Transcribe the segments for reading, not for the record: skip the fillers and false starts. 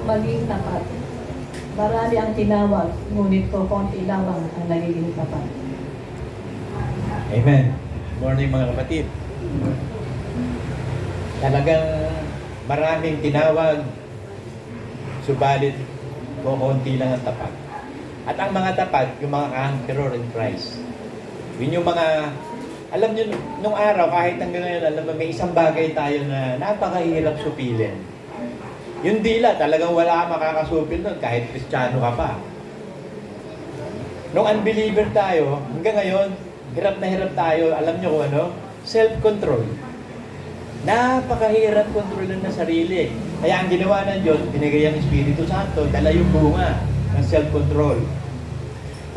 maging tapat. Marami ang tinawag, ngunit konti lamang ang nagiging tapat. Amen. Morning mga kapatid. Talagang maraming tinawag, subalit konti lang ang tapat. At ang mga tapat, yung mga conqueror in Christ. Yun yung mga, alam nyo, nung araw, kahit hanggang ngayon, alam mo, may isang bagay tayo na napakahirap supilin. Yung dila, talagang wala kang makakasupil nun, kahit Kristiyano ka pa. Nung unbeliever tayo, hanggang ngayon, hirap na hirap tayo, alam nyo kung ano? Self-control. Napakahirap kontrolin na sarili. Kaya ang ginawa ng Diyos, binigay ang Espiritu Santo, dala yung bunga ng self-control.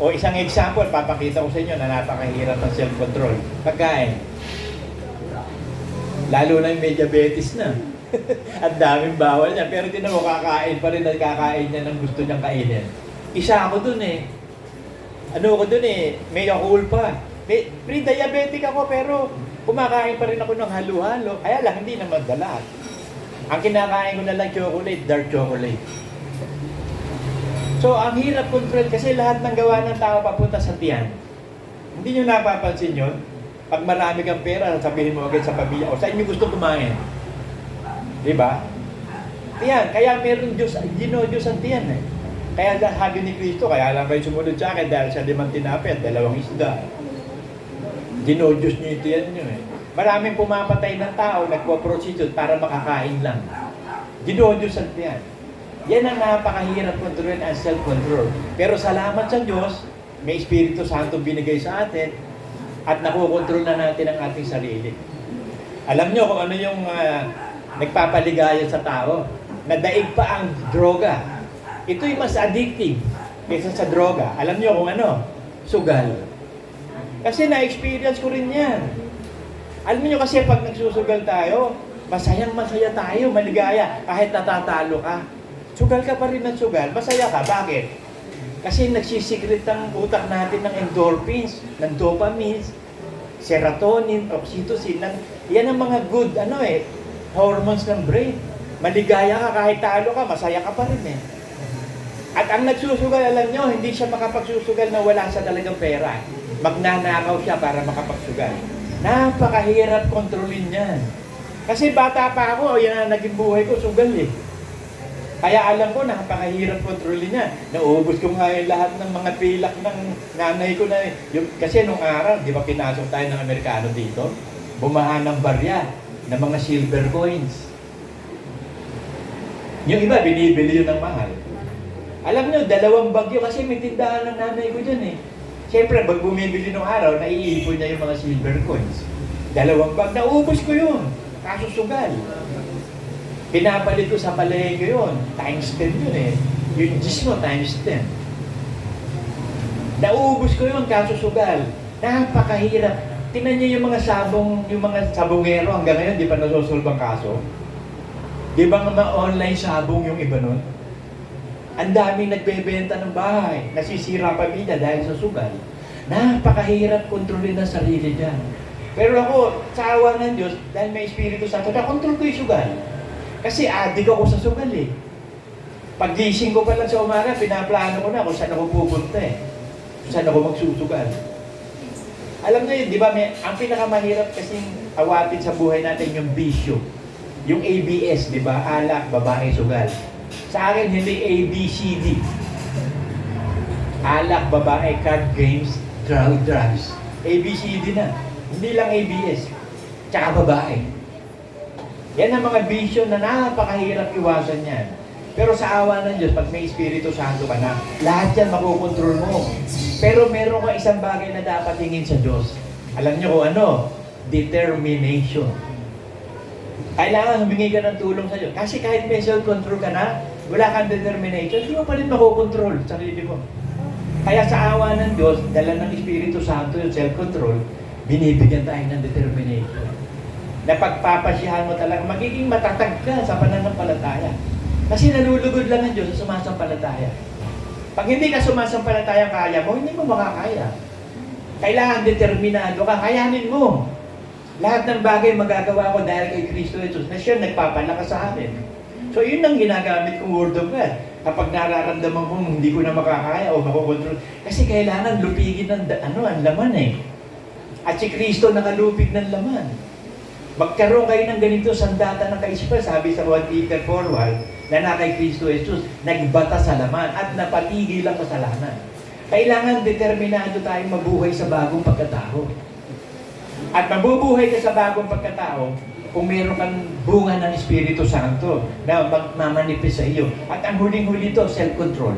O isang example, papakita ko sa inyo na napakahirap ng self-control. Pagkain. Lalo na yung may diabetes na. Ang daming bawal niya. Pero tinan mo, kakain pa rin at kakain niya ng gusto niyang kainin. Isa ako dun eh. Ano ako dun eh, may yakul pa. Pre-diabetic ako pero kumakain pa rin ako ng halo-halo. Kaya lang, hindi naman lahat. Ang kinakain ko na lang chocolate, dark chocolate. So, ang hirap control kasi lahat ng gawa ng tao papunta sa tiyan. Hindi nyo napapansin yun? Pag marami kang pera, sabihin mo agad sa pamilya, o saan nyo gusto kumain? Diba? Tiyan. Kaya meron Diyos, Diyos ang tiyan eh. Kaya sabi ni Kristo, kaya lang kayo sumunod sa akin dahil sa 5 tinapay at 2 isda. Diyos nyo yung tiyan nyo eh. Maraming pumapatay ng tao, nagpo-prostitute para makakain lang. Diyos ang tiyan. Yan ang napakahirap kontrolin ang self-control. Pero salamat sa Diyos, may Espiritu Santo binigay sa atin at nakokontrol na natin ang ating sarili. Alam nyo kung ano yung nagpapaligaya sa tao? Nadaig pa ang droga. Ito'y mas addictive kaysa sa droga. Alam nyo kung ano? Sugal. Kasi na-experience ko rin yan. Alam nyo kasi pag nagsusugal tayo, masayang-masaya tayo, maligaya, kahit natatalo ka. Sugal ka pa rin ng sugal, masaya ka. Bakit? Kasi nagsisikret ang utak natin ng endorphins, ng dopamines, serotonin, oxytocin. Yan ang mga good, hormones ng brain. Maligaya ka kahit talo ka, masaya ka pa rin eh. At ang nagsusugal, alam nyo, hindi siya makapagsusugal na wala sa talagang pera. Magnanakaw siya para makapagsugal. Napakahirap kontrolin yan. Kasi bata pa ako, yan ang naging buhay ko, sugal eh. Kaya alam ko, napakahirap kontrolin niya. Naubos ko nga yung lahat ng mga pilak ng nanay ko na kasi nung araw, di ba pinasok tayo ng Amerikano dito? Bumaha ng barya ng mga silver coins. Yung iba, binibili yun ng mahal. Alam nyo, 2 bagyo kasi may tindahan ng nanay ko dyan eh. Siyempre, pag bumibili nung araw, naiipon niya yung mga silver coins. 2 bag, naubos ko yun. Kaso sugal. Pinapalit ko sa palengke yun. Times 10 yun eh. Yung Diyos mo, times 10. Naubos ko yun, kaso sugal. Napakahirap. Tingnan niyo yung mga sabongero hanggang ngayon, di pa nasusolve ang kaso. Di ba nga online sabong yung iba nun? Ang daming nagbebenta ng bahay. Nasisira pamilya dahil sa sugal. Napakahirap kontrolin ang sarili dyan. Pero ako, sa awa ng Diyos, dahil may Espiritu Santo, nakontrol ko yung sugal. Kasi adik ako sa sugal eh. Pag-gising ko pa lang sa umaga, pinaplano ko na kung saan ako pupunta eh. Kung saan ako magsusugal. Alam niyo yun, di ba, ang pinakamahirap kasing awatin sa buhay natin yung bisyo. Yung ABS, di ba? Alak, babae, sugal. Sa akin, hindi ABCD. Alak, babae, card games, drugs. ABCD na. Hindi lang ABS. Tsaka babae. Yan ang mga bisyo na napakahirap iwasan yan. Pero sa awa ng Diyos, pag may Espiritu Santo ka na, lahat yan makukontrol mo. Pero meron ka isang bagay na dapat hingin sa Diyos. Alam niyo kung ano? Determination. Kailangan humingi ka ng tulong sa Diyos. Kasi kahit may self-control ka na, wala kang determination, hindi mo pa rin makukontrol sa sarili mo. Kaya sa awa ng Diyos, dala ng Espiritu Santo yung self-control, binibigyan tayo ng determination. Na pagpapasyahan mo talaga, magiging matatag ka sa pananampalataya. Kasi nalulugod lang ang Diyos sa sumasampalataya. Pag hindi ka sumasampalataya kaya mo, hindi mo makakaya. Kailangan determinado ka, kayanin mo. Lahat ng bagay magagawa ko dahil kay Kristo Jesus na siya nagpapalakas sa amin. So yun ang ginagamit kong word of God. Kapag nararamdaman kong hindi ko na makakaya o makokontrol, kasi kailangan lupigin ng ang laman eh. At si Kristo nakalupig ng laman. Magkaroon kayo ng ganito sandata ng kaisipan, sabi sa 1 Peter 4:1, na kay Kristo Jesus, nagbata sa laman at napatigil ang kasalanan. Kailangan determinado tayong mabuhay sa bagong pagkatao. At mabubuhay ka sa bagong pagkatao kung meron kang bunga ng Espiritu Santo na magmamanifest sa iyo. At ang huling-huli ito, self-control.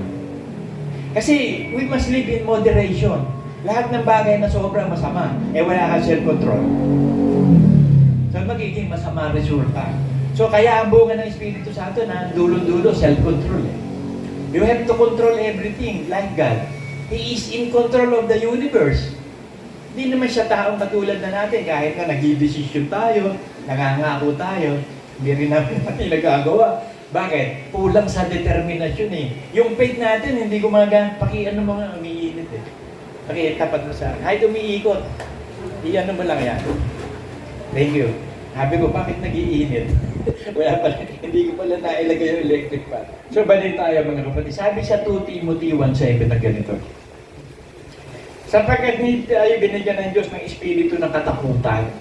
Kasi we must live in moderation. Lahat ng bagay na sobrang masama, wala kang self-control. So magiging masama resulta. So kaya ang bunga ng Espiritu Santo na dulo-dulo, self-control. You have to control everything like God. He is in control of the universe. Hindi naman siya taong katulad na natin kahit na nag-i-decision tayo, nangangako tayo, hindi rin namin nagagawa. Bakit? Kulang sa determinasyon eh. Yung faith natin, hindi gumagana. Mga umiinit eh. Tapat mo sa kahit umiikot, iyan mo lang yan. Thank you. Sabi ko, bakit nag-iinit? Wala pala, hindi ko pala nailagay yung electric fan. So, balin tayo mga kapatid. Sabi sa 2 Timothy 1:7 na ganito. Sapagkat hindi tayo binigyan ng Diyos ng espiritu ng katakutan,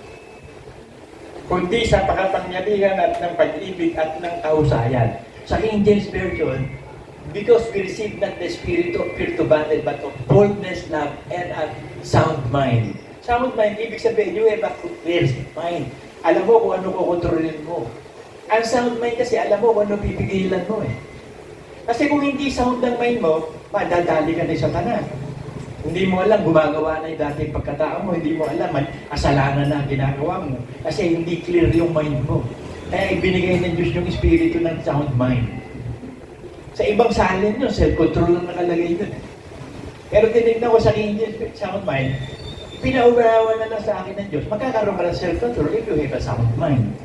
kundi sa pakapangyarihan at ng pag-ibig at ng kahusayan. Sa King James Version, because we receive not the spirit of fear to battle, but of boldness, love, and a sound mind. Sound mind, ibig sabihin, you have a clear mind. Alam mo kung ano kukontrolin mo. Ang sound mind kasi, alam mo kung ano pipigilan mo eh. Kasi kung hindi sound ang mind mo, madadali ka na sa tanan. Hindi mo alam, gumagawa na yung dating pagkatao mo, hindi mo alam, kasalanan na ginagawa mo. Kasi hindi clear yung mind mo. Kaya ibinigay ng Diyos yung espiritu ng sound mind. Sa ibang salin yun, self-control lang nakalagay dun. Pero tinignan ko sa King James sound mind, pinaubawan na lang sa akin ng Diyos, magkakaroon ka ng self-control if you have a sound mind.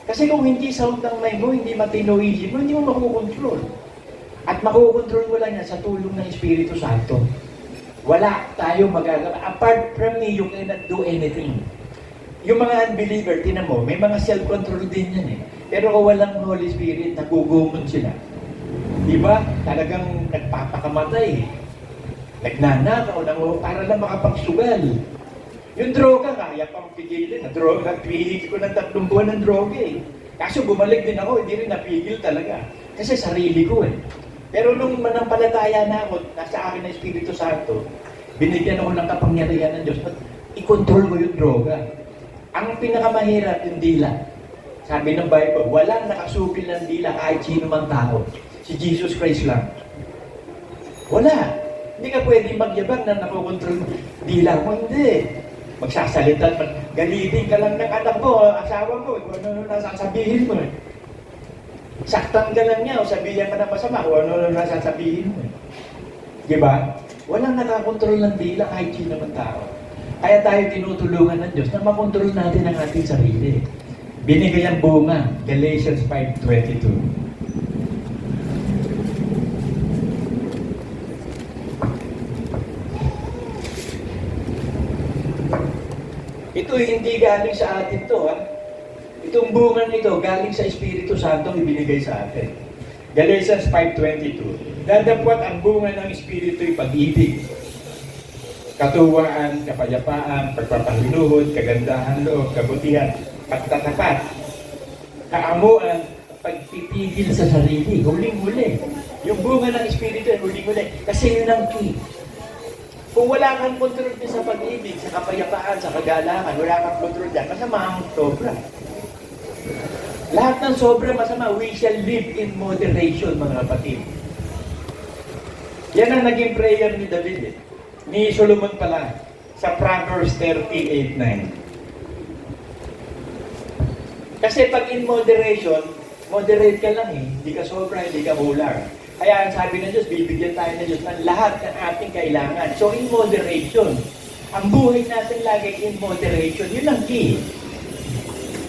Kasi kung hindi sound ng mind mo, hindi matino isip mo, hindi mo makukontrol. At makukontrol mo lang yan sa tulong ng Espiritu Santo. Wala tayo magagawa. Apart from me, you cannot do anything. Yung mga unbeliever, tinan mo, may mga self-control din yan eh. Pero kung walang Holy Spirit, nagugumon sila. Diba? Talagang nagpapakamatay. Nagnanakaw para lang makapagsugal. Yung droga, kaya pang pigilin. Nagpihigil ko ng 3 buwan ng droga eh. Kaso bumalik din ako, hindi rin napigil talaga. Kasi sarili ko eh. Pero nung manampalataya na ako, nasa akin ng Espiritu Santo, binigyan ako ng kapangyarihan ng Diyos at i-control ko yung droga. Ang pinakamahirap yung dila. Sabi ng Bible, walang nakasupil ng dila kahit sino mang tao. Si Jesus Christ lang. Wala. Hindi ka pwede magyabang na nakokontrol dila mo. Hindi. Magsasalita, galitin ka lang ng anak mo, asawa mo, kung ano nasasabihin mo. Saktan ka lang niya o sabihin ka na masama kung ano nasasabihin mo. Diba? Walang nakakontrol ng dila kahit sino man tao. Kaya tayo tinutulungan ng Diyos na makontrol natin ang ating sarili. Binigay ang bunga, Galatians 5:22. Ito hindi galing sa atin to ha. Itong bunga nito, galing sa Espiritu Santo ibinigay sa atin. Galatians 5:22. Dadapwat ang bunga ng Espiritu ay pag-ibig, katuwaan, kapayapaan, pagpapahinuhod, kagandahan loob, kabutihan, pagtatapat, kaamuan, pagpipigil sa sarili. Huling-huli. Yung bunga ng Espiritu ay huling-huli. Kasi yun ang key. Kung wala kang kontrol din sa pag-ibig, sa kapayapaan, sa kagalakan, wala kang kontrol dyan, masama ang sobra. Lahat ng sobra masama, we shall live in moderation, mga kapatid. Yan ang naging prayer ni David, ni Solomon pala, sa Proverbs 38:9. Kasi pag in moderation, moderate ka lang eh. Hindi ka sobra, hindi ka kulang. Kaya ang sabi ng Diyos, bibigyan tayo ng Diyos ng lahat ng ating kailangan. So in moderation, ang buhay natin lagi in moderation. Yun ang key.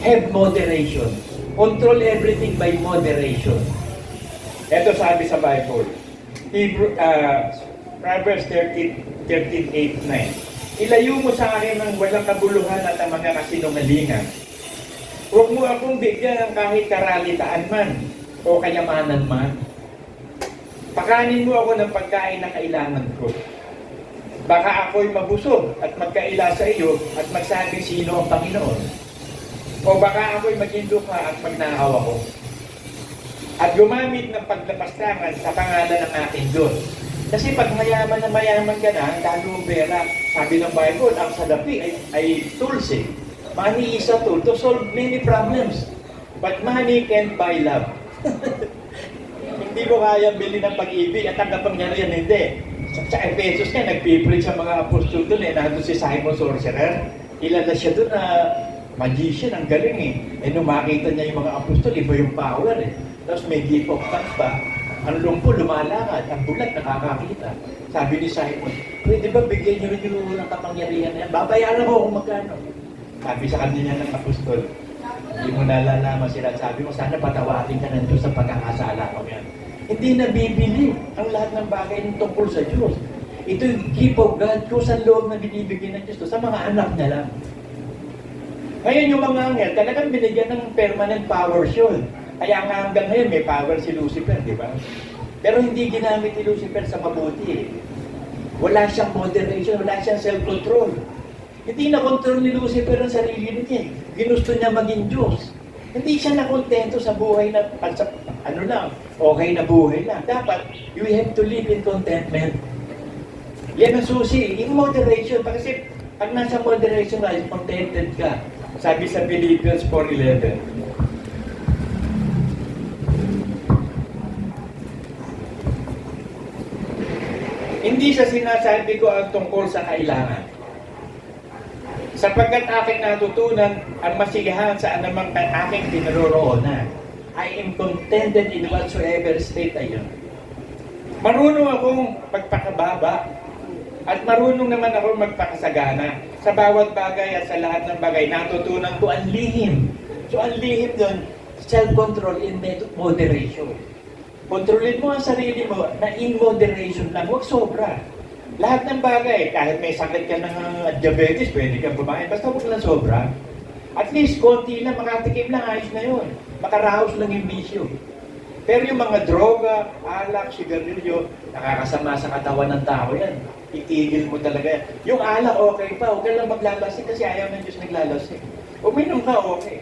Have moderation. Control everything by moderation. Ito sabi sa Bible. Proverbs 13:8-9. Ilayo mo sa akin ang walang kabuluhan at ang mga kasinungalingan. Huwag mo akong bigyan ng kahit karalitaan man. o kayamanan man. Pakanin mo ako ng pagkain na kailangan ko. Baka ako'y mabusog at magkaila sa iyo at magsabi sino ang Panginoon. O baka ako'y maging lupa at magnakaw ako. At gumamit ng paglapastangan sa pangalan ng aking Diyos. Kasi pag mayaman na mayaman ka na, lalo pera, sabi ng Bible, ang salapi ay tools eh. Money is a tool to solve many problems. But money can't buy love. Hindi mo kaya bili ng pag-ibig at ang kapangyarihan hindi. Sa Efesos nga, nagpipreach sa mga apostol doon eh. Nandun si Simon Sorcerer. Kilala siya doon na magician, ang galing eh. Eh nung makita niya yung mga apostol, iba yung power eh. Tapos may gift of tongues pa. Ang lumpo, lumalakad. Ang bulat, nakakakita. Sabi ni Simon, pwede ba bigyan niyo rin yung ng kapangyarihan na yan? Babayaran mo kung magkano. Sabi sa kanila ng apostol, hindi mo nalalaman sila. Sabi mo, sana patawarin ka ng Diyos sa pagkakasala ko yan. Hindi nabibili ang lahat ng bagay ng tungkol sa Diyos. Ito yung gift of God, kusang loob na binibigyan ng Diyos sa mga anak niya lang. Ngayon yung mga anghel, talagang binigyan ng permanent powers yun. Kaya nga hanggang ngayon may power si Lucifer, di ba? Pero hindi ginamit ni Lucifer sa mabuti eh. Wala siyang moderation, wala siyang self-control. Hindi na-control ni Lucifer ang sarili niya. Ginusto niya maging Diyos. Hindi siya nakontento sa buhay na, okay na buhay lang. Dapat, you have to live in contentment. Yan ang susi, in moderation. Kasi pag nasa moderation ka, contented ka. Sabi sa Philippians 4:11. Hindi sa sinasabi ko ang tungkol sa kailangan. Sapagkat aking natutunan ang masigahan sa anumang aking pinaroroonan. I am contented in whatsoever state I am. Marunong akong magpakababa at marunong naman ako magpakasagana. Sa bawat bagay at sa lahat ng bagay, natutunan ko ang lihim. So ang lihim doon, self-control in moderation. Kontrolin mo ang sarili mo na in moderation lang, huwag sobra. Lahat ng bagay, kahit may sakit ka ng diabetes, pwede kang kumain, basta huwag lang sobra. At least, konti lang, makatikim lang, ayos na yun. Makaraos lang yung bisyo. Pero yung mga droga, alak, sigarilyo, nakakasama sa katawan ng tao yan. Itigil mo talaga yan. Yung alak, okay pa, huwag ka lang maglalasing kasi ayaw ng Diyos naglalasing. Uminom ka, okay.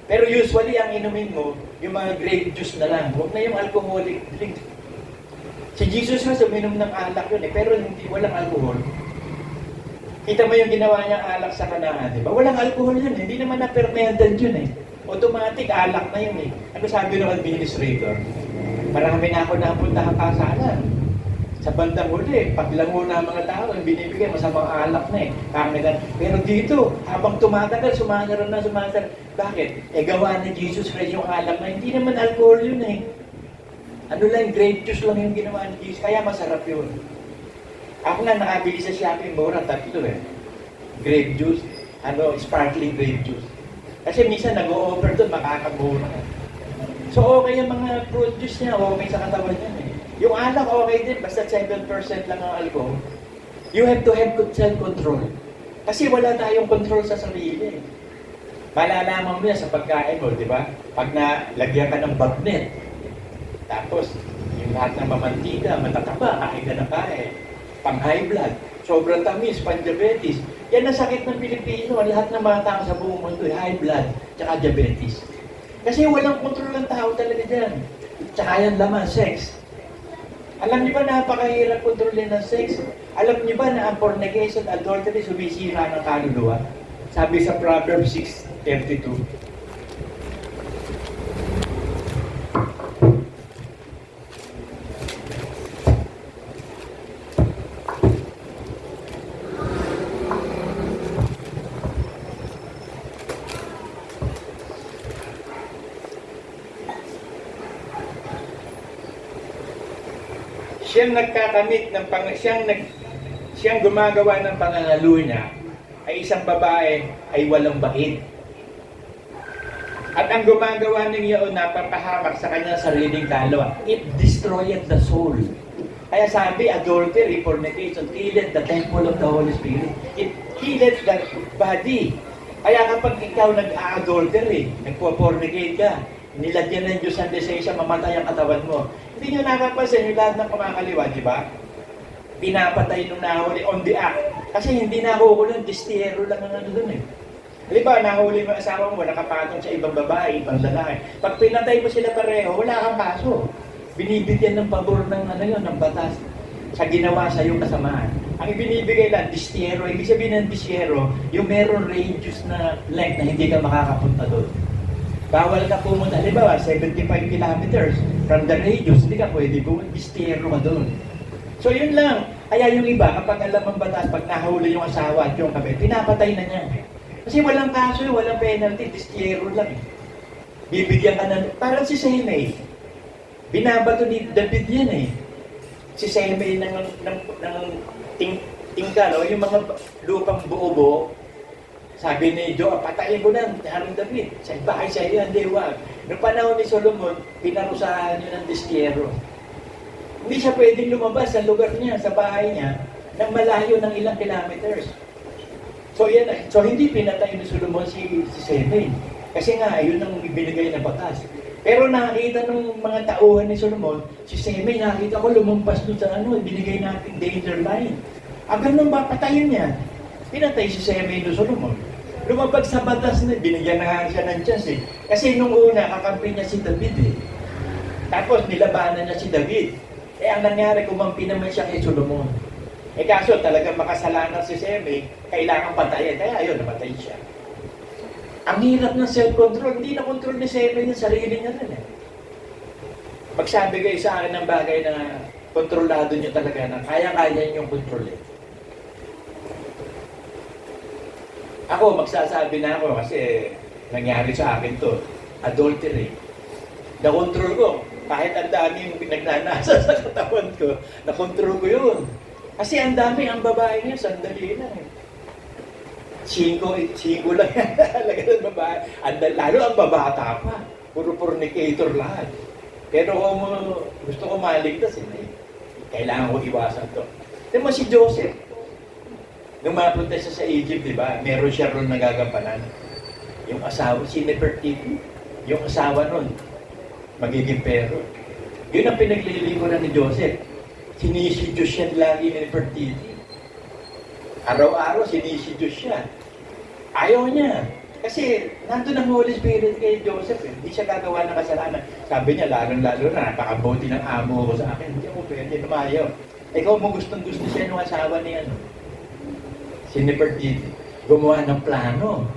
Pero usually, ang inumin mo, yung mga grape juice na lang. Huwag na yung alcoholic drink. Si Jesus was uminom ng alak yun eh, pero hindi, walang alcohol. Kita mo yung ginawa niyang alak sa Kanaan, di ba? Walang alcohol yun, hindi naman na-fermented yun eh. Automatic, alak na yun eh. Ano sabi ng administrator? Marami na ako napunta ang kasalan. Sa bandang huli, paglango na mga tao, ang binibigay, masamang alak na eh. Kangilan. Pero dito, habang tumatagal, sumasaran na. Bakit? Gawa ni Jesus Christ yung alak na, hindi naman alcohol yun eh. Ano lang, grape juice lang yung ginawa ni Jesus, kaya masarap yun. Ako nga nakabili sa Shopee, mura, 3 eh. Grape juice, sparkling grape juice. Kasi minsan nag-o-offer doon, makakamura. So okay yung mga fruit juice niya, okay sa katawan niya eh. Yung alak okay din, basta 7% lang ang alcohol. You have to have self-control. Kasi wala tayong control sa sarili. Malalaman mo yan sa pagkain mo, di ba? Pag nalagyan ka ng bagnet, tapos yung lahat ng mamantika, matataba, kain ka na kain. Pang high blood, sobrang tamis, pang-diabetes. Yan ang sakit ng Pilipino, lahat ng mga tao sa buong mundo, high blood, tsaka diabetes. Kasi walang kontrol ng tao talaga dyan. Tsaka yan laman, sex. Alam niyo ba napakahirap kontrolin ng sex? Alam niyo ba na ang fornication, adultery, sumisira ng kaluluwa? Sabi sa Proverbs 6:32. Siyang nagkakamit ng siyang gumagawa ng pangangalo niya ay isang babae ay walang bait. At ang gumagawa ng iyon napapahamak sa kanyang sariling kaluluwa. It destroyed the soul. Kaya sabi, adultery, fornication, killed the temple of the Holy Spirit. It killed the body. Kaya kapag ikaw nag-a-adultery, nagpo-fornicate ka, nilagyan ng Diyos ang lisensya, mamatay ang katawan mo. Hindi nyo napapansin yung lahat ng kumakaliwa, di ba? Pinapatay nung nahuli on the act. Kasi hindi nahuhuli, distiyero lang ang ano dun eh. Di ba, nahuli mo asawa mo, nakapatong sa ibang babae, ibang lalaki. Pag pinatay mo sila pareho, wala kang kaso. Binibigyan ng pabor ng ano yun, ng batas sa ginawa sa iyong kasamaan. Ang ibinibigay lang, distiyero. Ibig sabihin ng distiyero, yung meron radius na length na hindi ka makakapunta doon. Bawal ka pumunta, di ba, 75 kilometers from the radius, hindi ka pwede pumunta, distiyero ka doon. So yun lang. Kaya yung iba, kapag alam ang batas, pag nahuli yung asawa at yung kabit, pinapatay na niya. Kasi walang kaso, walang penalty, distiyero lang. Bibigyan ka na, parang si Semei. Binabato ni David yan eh. Si Semei ng tingka, no? Yung mga lupang buo-buo, sabi ni Joab, patayin mo na, Haring David. Sa bahay sa iyo, hindi wag. Noong panahon ni Solomon, pinarusahan niya ng distiyero. Hindi siya pwedeng lumabas sa lugar niya, sa bahay niya, ng malayo ng ilang kilometers. So yan, so hindi pinatay ni Solomon si Semei. Kasi nga, yun ang ibinigay na batas. Pero nakita ng mga tauhan ni Solomon, si Semei, nakita ko lumampas doon sa ibinigay natin danger line. Hanggang nung papatayin niya, pinatay si Semei ni Solomon. Lumabag sa batas na, binigyan na siya ng chance eh. Kasi nung una, kakampi niya si David eh. Tapos nilabanan niya si David. Eh ang nangyari, kumampi naman siya kay Solomon. Eh kaso talagang makasalanan si Semei, kailangan patayin. Kaya ayun, namatay siya. Ang hirap ng self-control, hindi na-control ni Semei yung sarili niya rin eh. Magsabi kayo sa akin ng bagay na kontrolado niyo talaga na kaya-kaya niyong kontrolin. Ako, magsasabi na ako kasi nangyari sa akin to, adultery. Na-control ko. Kahit ang dami yung pinagnanasa sa katawan ko, na-control ko yun. Kasi ang dami, ang babae niya, sandali lang eh. Singko lang yan, talaga ng babae. Lalo ang babata pa. Puro fornicator lahat. Pero kung gusto ko maligtas, kailangan ko iwasan to. Tignan mo si Joseph. Nung mapunta siya sa Egypt, di ba? Meron siya ron nagagampanan. Yung asawa, si Nefertiti. Yung asawa nun, magiging pero. Yun ang pinaglilingkuran ni Joseph. Sinisidyos siya lagi ni Nefertiti. Araw-araw sinisidyos siya. Ayaw niya. Kasi nandun ang Holy Spirit kay Joseph eh. Hindi siya gagawa ng kasalanan. Sabi niya, lalong-lalo na, napakabuti ng amo ko sa akin. Hindi ako pwede, lumayaw. Ikaw mo gustong-gusto siya nung asawa niya. Si Nefertiti. Gumawa ng plano.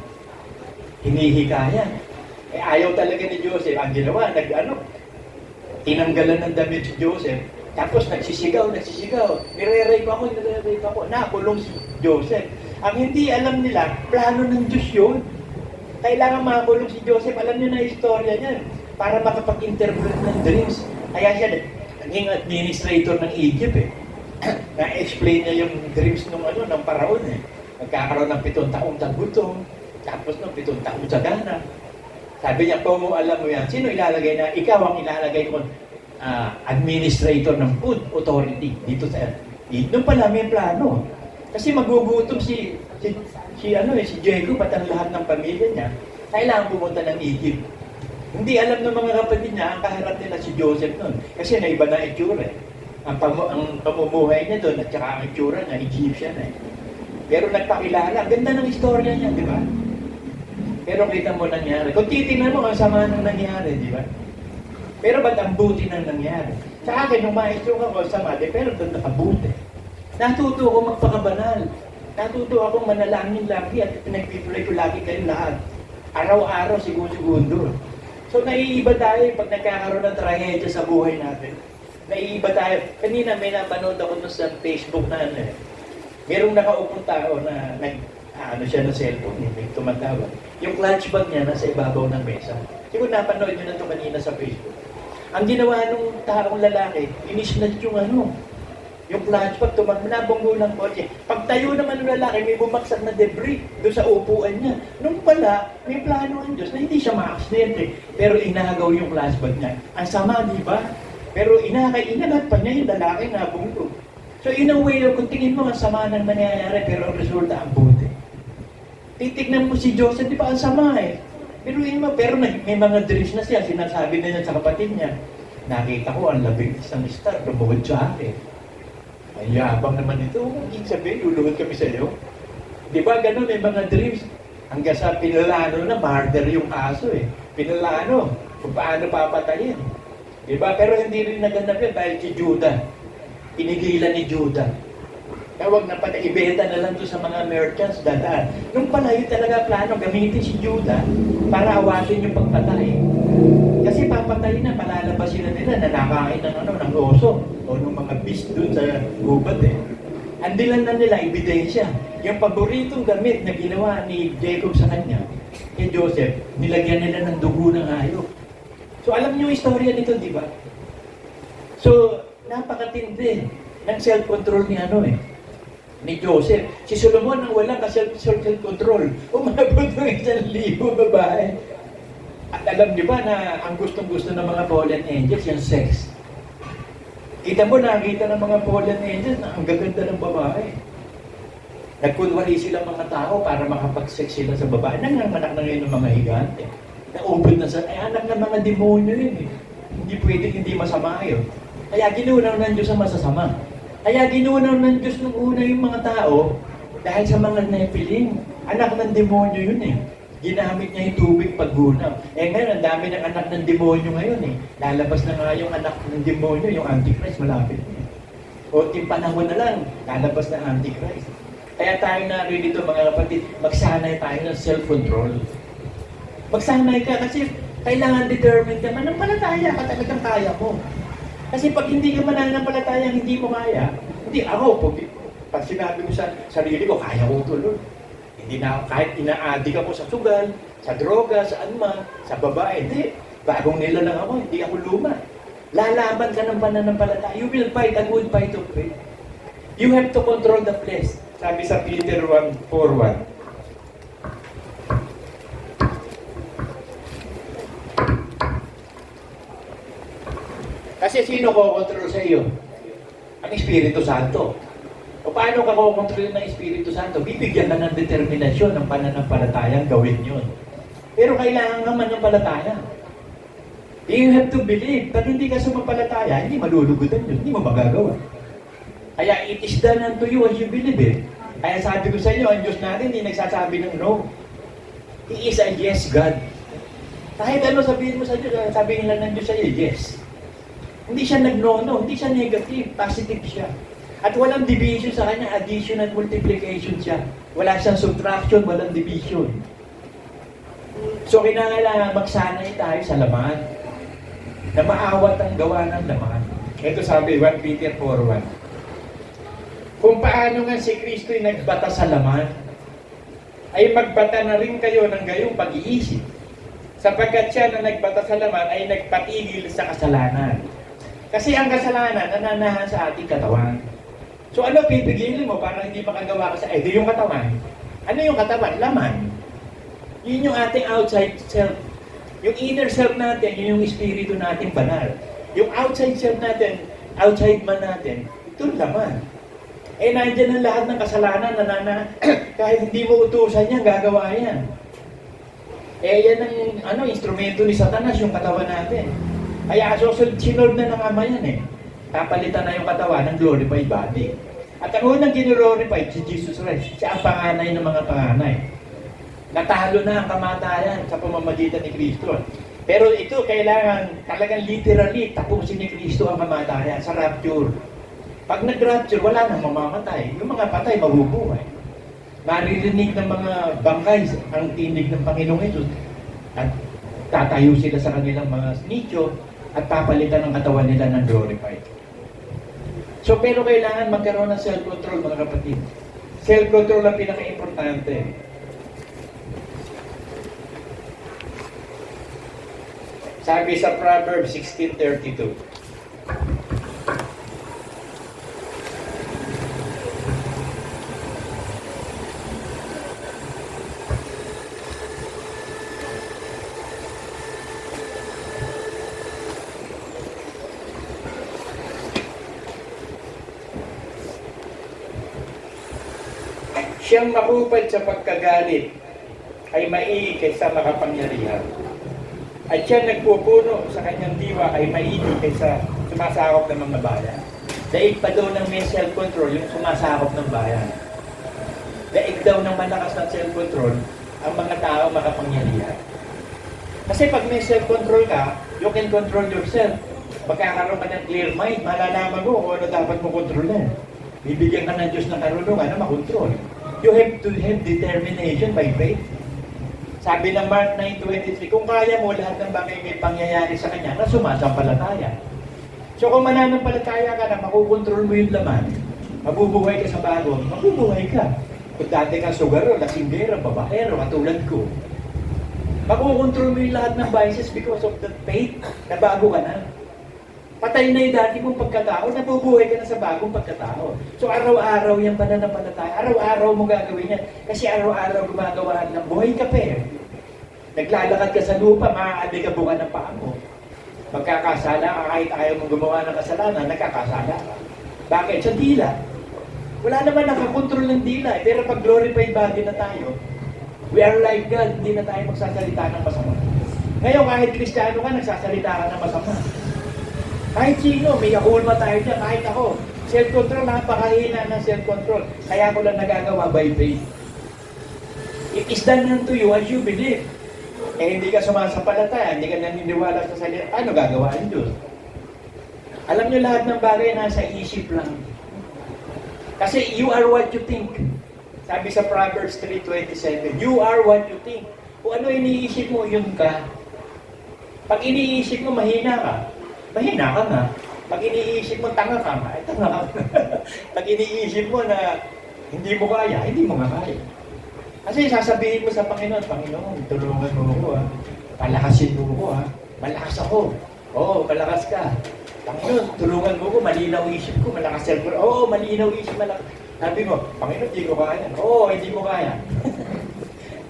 Hinihikaya. Eh ayaw talaga ni Joseph. Ang ginawa, tinanggalan ng damit si Joseph. Tapos nagsisigaw. Nire-rape ako. Nakulong si Joseph. Ang hindi alam nila, plano ng Diyos yun. Kailangan makakulong si Joseph. Alam niyo na istorya niyan. Para makapag-interpret ng dreams. Kaya siya, naging administrator ng Egypt eh. Na-explain niya yung dreams ng paraon eh. Nagkakaroon ng 7 taong tagutom. Tapos ng 7 taong sagana. Sabi niya, kung mo alam mo yan, sino ilalagay na? Ikaw ang ilalagay mo administrator ng food authority dito sa doon pala may plano kasi magugutom si Jacob at ang lahat ng pamilya niya kailangan pumunta ng Egypt. Hindi alam ng mga kapatid niya ang kaharap nila si Joseph noon kasi naiba na itsura ang pamumuhay niya doon at saka ang itsura niya Egyptian pero nagpakilala ang ganda ng istorya niya, di ba? Pero kita mo nangyari kung titingnan mo ang sama ng nangyari, di ba? Pero ba't ang buti nang nangyari? Sa akin, nung maestro ako sa mali, pero doon nakabuti. Natuto ako magpakabanal. Natuto akong manalangin lagi at pinagpipulay ko lagi kayo lahat. Araw-araw, segundo. So, naiiba tayo pag nagkakaroon ng trahedya sa buhay natin. Naiiba tayo. Kanina may napanood ako sa Facebook na merong nakaupong tao na siya ng cellphone, may tumatawag. Yung clutch bag niya nasa ibabaw ng mesa. Siguro napanood nyo na ito kanina sa Facebook. Ang ginawa nung taong lalaki, inisnat yung yung clutch bag, nabunggo ng kotse. Pagtayo naman ng lalaki, may bumaksak na debris doon sa upuan niya. Nung pala, may plano ang Diyos na hindi siya ma-aksidente. Pero inagaw yung clutch bag niya. Ang sama, di ba? Pero inagat pa niya yung lalaki na bunggo. So in a way, kung tingin mo ang sama nang nangyayari, pero ang resulta ang buti. Titignan mo si Joseph, di ba ang sama eh? Biruin mo, pero may mga dreams na siya, sinasabi na niya sa kapatid niya, nakita ko ang 11 star, lumuhod sa akin. Ay, yabang naman ito. Hindi sabihin, luluhod kami sa iyo. Di ba, ganun, may mga dreams. Hanggang sa pinalano na, murder yung kaso eh. Pinalano, kung paano papatayin. Di ba? Pero hindi rin naganap yun dahil si Judah. Pinigilan ni Judah. Kaya huwag na pati, ibenta na lang doon sa mga merchants, dadaan. Nung pala yun talaga plano, gamitin si Judah para awatin yung pagpatay. Kasi papatayin na, palalabas sila nila na nakain ng oso o ng mga beast doon sa gubat eh. Andilan na nila, ebidensya. Yung paboritong damit na ginawa ni Jacob sa kanya, kay Joseph, nilagyan nila ng dugo ng hayop. So alam niyo yung istorya nito, di ba? So, napakatindi ng self-control ni Joseph. Si Solomon ang walang self-control. Umabot ng 1,000 babae. At alam niyo ba na ang gustong-gusto ng mga fallen angels, yung sex. Kita mo, nakita ng mga fallen angels na ang gaganda ng babae. Nagkunwari silang mga tao para makapag-sex sila sa babae. Nanganganak na ngayon ng mga higante. Naubod na sa, anak ng mga demonyo yun eh. Hindi pwedeng hindi masama yun. Kaya ginunaw ng Diyos ang masasama. Kaya ginunaw ng Diyos nung una yung mga tao dahil sa mga Nephilim. Anak ng demonyo yun eh. Ginamit niya yung tubig paggunaw. Ngayon, ang dami ng anak ng demonyo ngayon eh. Lalabas na nga yung anak ng demonyo, yung Antichrist, malapit na. O ting panahon na lang, lalabas na Antichrist. Kaya tayo narito mga kapatid, magsanay tayo ng self-control. Magsanay ka kasi kailangan determined ka, manampalataya ka, talagang kaya mo. Kasi pag hindi ka mananampalataya, hindi mo kaya. Hindi ako, pag sinabi ko sa sarili ko, kaya ko tuloy. Hindi na, kahit ina-addict ako sa sugal, sa droga, sa anma, sa babae, hindi. Bagong nila lang ako, hindi ako luma. Lalaban ka ng pananampalataya. You will fight a good fight of faith. You have to control the flesh. Sabi sa Peter 1:4-1. Kasi sino ko-control sa iyo? Ang Espiritu Santo. O paano ka kukontrol ng Espiritu Santo? Bibigyan ka ng determinasyon ng pananampalatayang gawin yun. Pero kailangan ka manampalataya. You have to believe. Pag hindi ka sumampalataya, hindi malulugutan yun. Hindi mo magagawa. Kaya it is done unto you as you believe it. Kaya sabi ko sa inyo, ang Diyos natin hindi nagsasabi ng no. He is a yes God. Kahit ano sabihin mo sa Diyos, sabihin lang ng Diyos sa iyo, yes. Hindi siya nag-no-no, hindi siya negative, positive siya. At walang division sa kanya, addition at multiplication siya. Wala siyang subtraction, walang division. So, kinakailangan magsanay tayo sa laman. Na maawat ang gawa ng laman. Ito sabi, 1 Peter 4:1. Kung paano nga si Kristo'y nagbata sa laman, ay magbata na rin kayo ng gayong pag-iisip. Sapagkat siya na nagbata sa laman ay nagpatigil sa kasalanan. Kasi ang kasalanan, nananahan sa ating katawan. So ano pipigilin mo para hindi makagawa ka sa di yung katawan? Ano yung katawan? Laman. Yun yung ating outside self. Yung inner self natin, yun yung espiritu natin banal. Yung outside self natin, outside man natin, ito laman. Nandiyan ang lahat ng kasalanan na kahit hindi mo utusan yan, gagawa yan. Yan ang instrumento ni Satanas, yung katawan natin. Kaya sinolve na ng Ama yan eh. Kapalitan na yung katawan ng glorified body. At ang unang glorified, si Jesus Christ. Siya ang panganay ng mga panganay. Natalo na ang kamatayan sa pamamagitan ni Kristo. Pero ito, kailangan talagang literally tapusin ni Kristo ang kamatayan sa rapture. Pag nag-rapture, wala nang mamamatay. Yung mga patay, mabubuhay. Maririnig ng mga bangkay ang tinig ng Panginoong Hesus. At tatayo sila sa kanilang mga nicho at papalitan ng katawan nila ng glorified. So, pero kailangan magkaroon ng self-control, mga kapatid. Self-control ang pinaka-importante. Sabi sa Proverbs 16:32. Siyang makupad sa pagkagalit ay maigi kaysa makapangyarihan. At siya nagpupuno sa kanyang diwa ay maigi kaysa sumasakop ng mga bayan. Daig pa daw ng may self-control yung sumasakop ng bayan. Daig daw ng malakas ng self-control ang mga tao makapangyarihan. Kasi pag may self-control ka, you can control yourself. Magkakaroon ka ng clear mind, malalaman mo kung ano dapat mo kontrolin. Bibigyan ka ng Diyos ng karunungan na makontrol. You have to have determination by faith. Sabi ng Mark 9:23, kung kaya mo lahat ng bagay may pangyayari sa kanya na sumasampalataya. So kung mananampalataya ka na makukontrol mo yung laman, mabubuhay ka sa bago, mabubuhay ka. Kung dati kang sugaro, lasinggero, babahero, katulad ko, makukontrol mo yung lahat ng vices because of the faith na bago ka na. Patay na yung dati mong pagkatao, nabubuhay ka na sa bagong pagkatao. So araw-araw yung pananampalataya, araw-araw mo gagawin yan. Kasi araw-araw gumagawa ng buhay ka pa eh. Naglalakad ka sa lupa, maaalikabungan ng paa mo. Magkakasala ka kahit ayaw mong gumawa ng kasalanan, nagkakasala ka. Bakit? Sa dila. Wala naman nakakontrol ng dila eh. Pero pag glorified body na tayo, we are like God, hindi na tayo magsasalita ng masama. Ngayon kahit Kristiyano ka, nagsasalita ka ng masama. Kahit sino, may kakulma tayo dyan, kahit ako. Self-control, napakahina ng self-control. Kaya ko lang nagagawa by faith. It is done unto you as you believe. Eh hindi ka sumasampalataya, hindi ka naniniwala sa salita, ano gagawa ang Diyos? Alam niyo lahat ng bagay nasa isip lang. Kasi you are what you think. Sabi sa Proverbs 3:27, you are what you think. Kung ano iniisip mo, yun ka. Pag iniisip mo, mahina ka. Mahina ka nga. Pag iniisip mo, tanga ka nga. Tanga ka. Pag iniisip mo na hindi mo kaya, hindi mo nga kaya. Kasi sasabihin mo sa Panginoon, Panginoon, tulungan mo ako ha. Palakasin mo ako ha. Malakas ako. Oo, malakas ka. Panginoon, tulungan mo ko, malinaw isip ko, malakas self ko. Oo, malinaw isip, malakas. Sabi mo, Panginoon, hindi ko kaya. Oo, hindi mo kaya.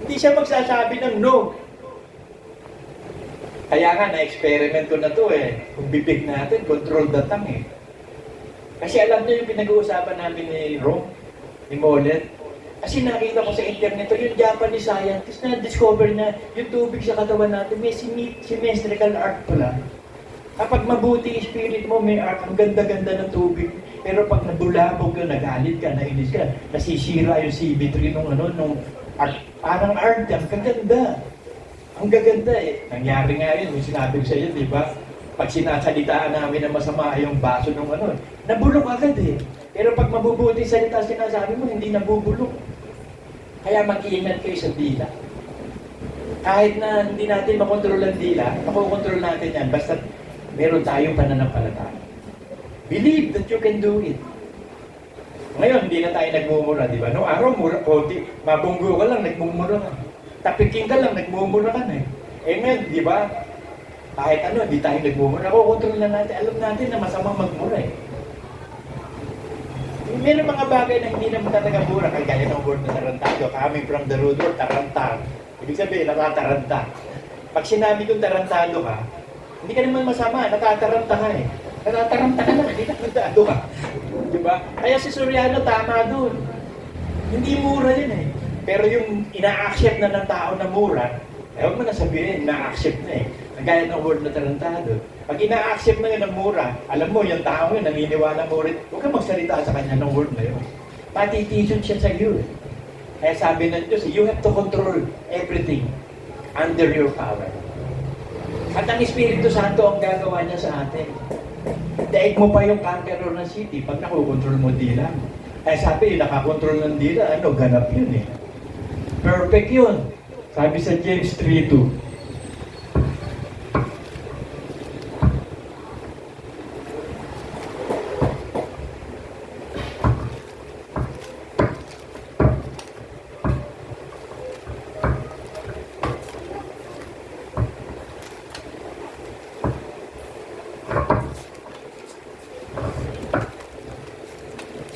Hindi siya magsasabi ng no. Kaya nga, na-experiment ko na to eh. Kung bibig natin, control the tongue eh. Kasi alam niyo yung pinag-uusapan namin ni Rome, ni Molet. Kasi nakita ko sa internet, yung Japanese scientist na discover na yung tubig sa katawan natin, may symmetrical arc pala. Kapag mabuti yung spirit mo, may arc, ang ganda-ganda ng tubig. Pero pag nabulabog ka, nagalit ka, nainis ka, nasisira yung symmetry nung arc. Parang art, ang kaganda. Ang gaganda eh. Nangyari nga yun, yung sinabi ko sa iyo, di ba? Pag sinasalitaan namin na masama yung baso nung nabulok agad eh. Pero pag mabubuti salita sinasabi mo, hindi nabubulok. Kaya mag-iingat kayo sa dila. Kahit na hindi natin makontrol ang dila, makokontrol natin yan, basta meron tayong pananampalataya. Believe that you can do it. Ngayon, hindi na tayo nagmumura, di ba? Noong araw, konti, mabunggo ka lang, nagmumura ka. Tapiking ka lang, nagmumura ka na eh. Eh ngayon, di ba? Kahit hindi tayo nagmumura. Nakokontrol na natin. Alam natin na masamang magmura eh. Meron mga bagay na hindi naman talaga mura. Kaya ng word na tarantado. Coming from the root word, tarantado. Ibig sabihin, natataranta. Pag sinabi kong tarantado ka, hindi ka naman masama, natataranta ka eh. Natataranta ka lang, hindi tarantado ka. Diba? Kaya si Soriano tama dun. Hindi mura yun eh. Pero yung ina-accept na ng tao na mura, huwag mo na sabihin, ina-accept na eh. Nagaya ng word na tarantado. Pag ina-accept na yun ng mura, alam mo, yung tao yun, naniniwala mo rin, huwag kang magsalita sa kanya ng word na yun. Patitisun siya sa iyo. Kaya sabi ng Diyos, you have to control everything under your power. At ang Espiritu Santo ang gagawa niya sa atin. Daig mo pa yung conqueror ng city pag nakukontrol mo dila. Kaya sabi, nakakontrol ng dila, ganap yun eh. Perfect yun. Sabi sa James 3:2.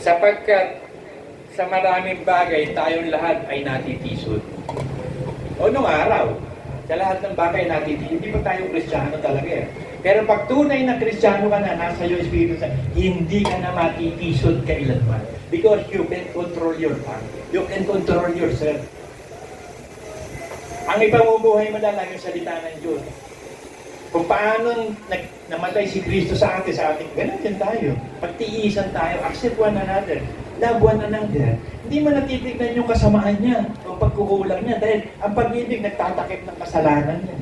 Sapagkat sa maraming bagay, tayong lahat ay natitisod. O nung araw, sa lahat ng bagay natitisod, hindi pa tayo Kristiyano talaga eh. Pero pag tunay na Kristiyano ka na, nasa iyo Espiritu Santo, hindi ka na matitisod kailanman. Because you can control your tongue. You can control yourself. Ang ipamumuhay mo lang yung salita ng Diyos. Kung paano namatay si Kristo sa atin, ganun din tayo. Pagtiisan tayo, accept one another, love one another. Hindi mo natitignan yung kasamaan niya o pagkukulang niya dahil ang pag-ibig nagtatakip ng kasalanan niya.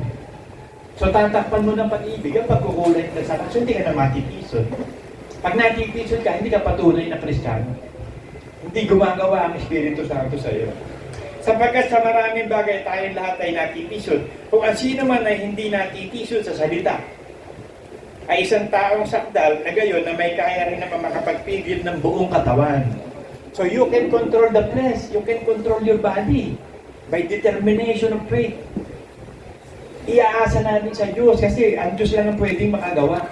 So tatakpan mo ng pag-ibig ang pagkukulang ng kasalanan. So hindi ka na matitison. Pag natitison ka, hindi ka patunay na Kristiyano. Hindi gumagawa ang Espiritu Santo sa iyo. Sapagkat sa maraming bagay tayong lahat ay natitisod. Kung ang sino man ay hindi natitisod sa salita, ay isang taong sakdal na gayon na may kaya rin naman makapagpigil ng buong katawan. So you can control the flesh, you can control your body by determination of faith. Iaasa natin sa Diyos kasi ang Diyos lang ang pwedeng makagawa.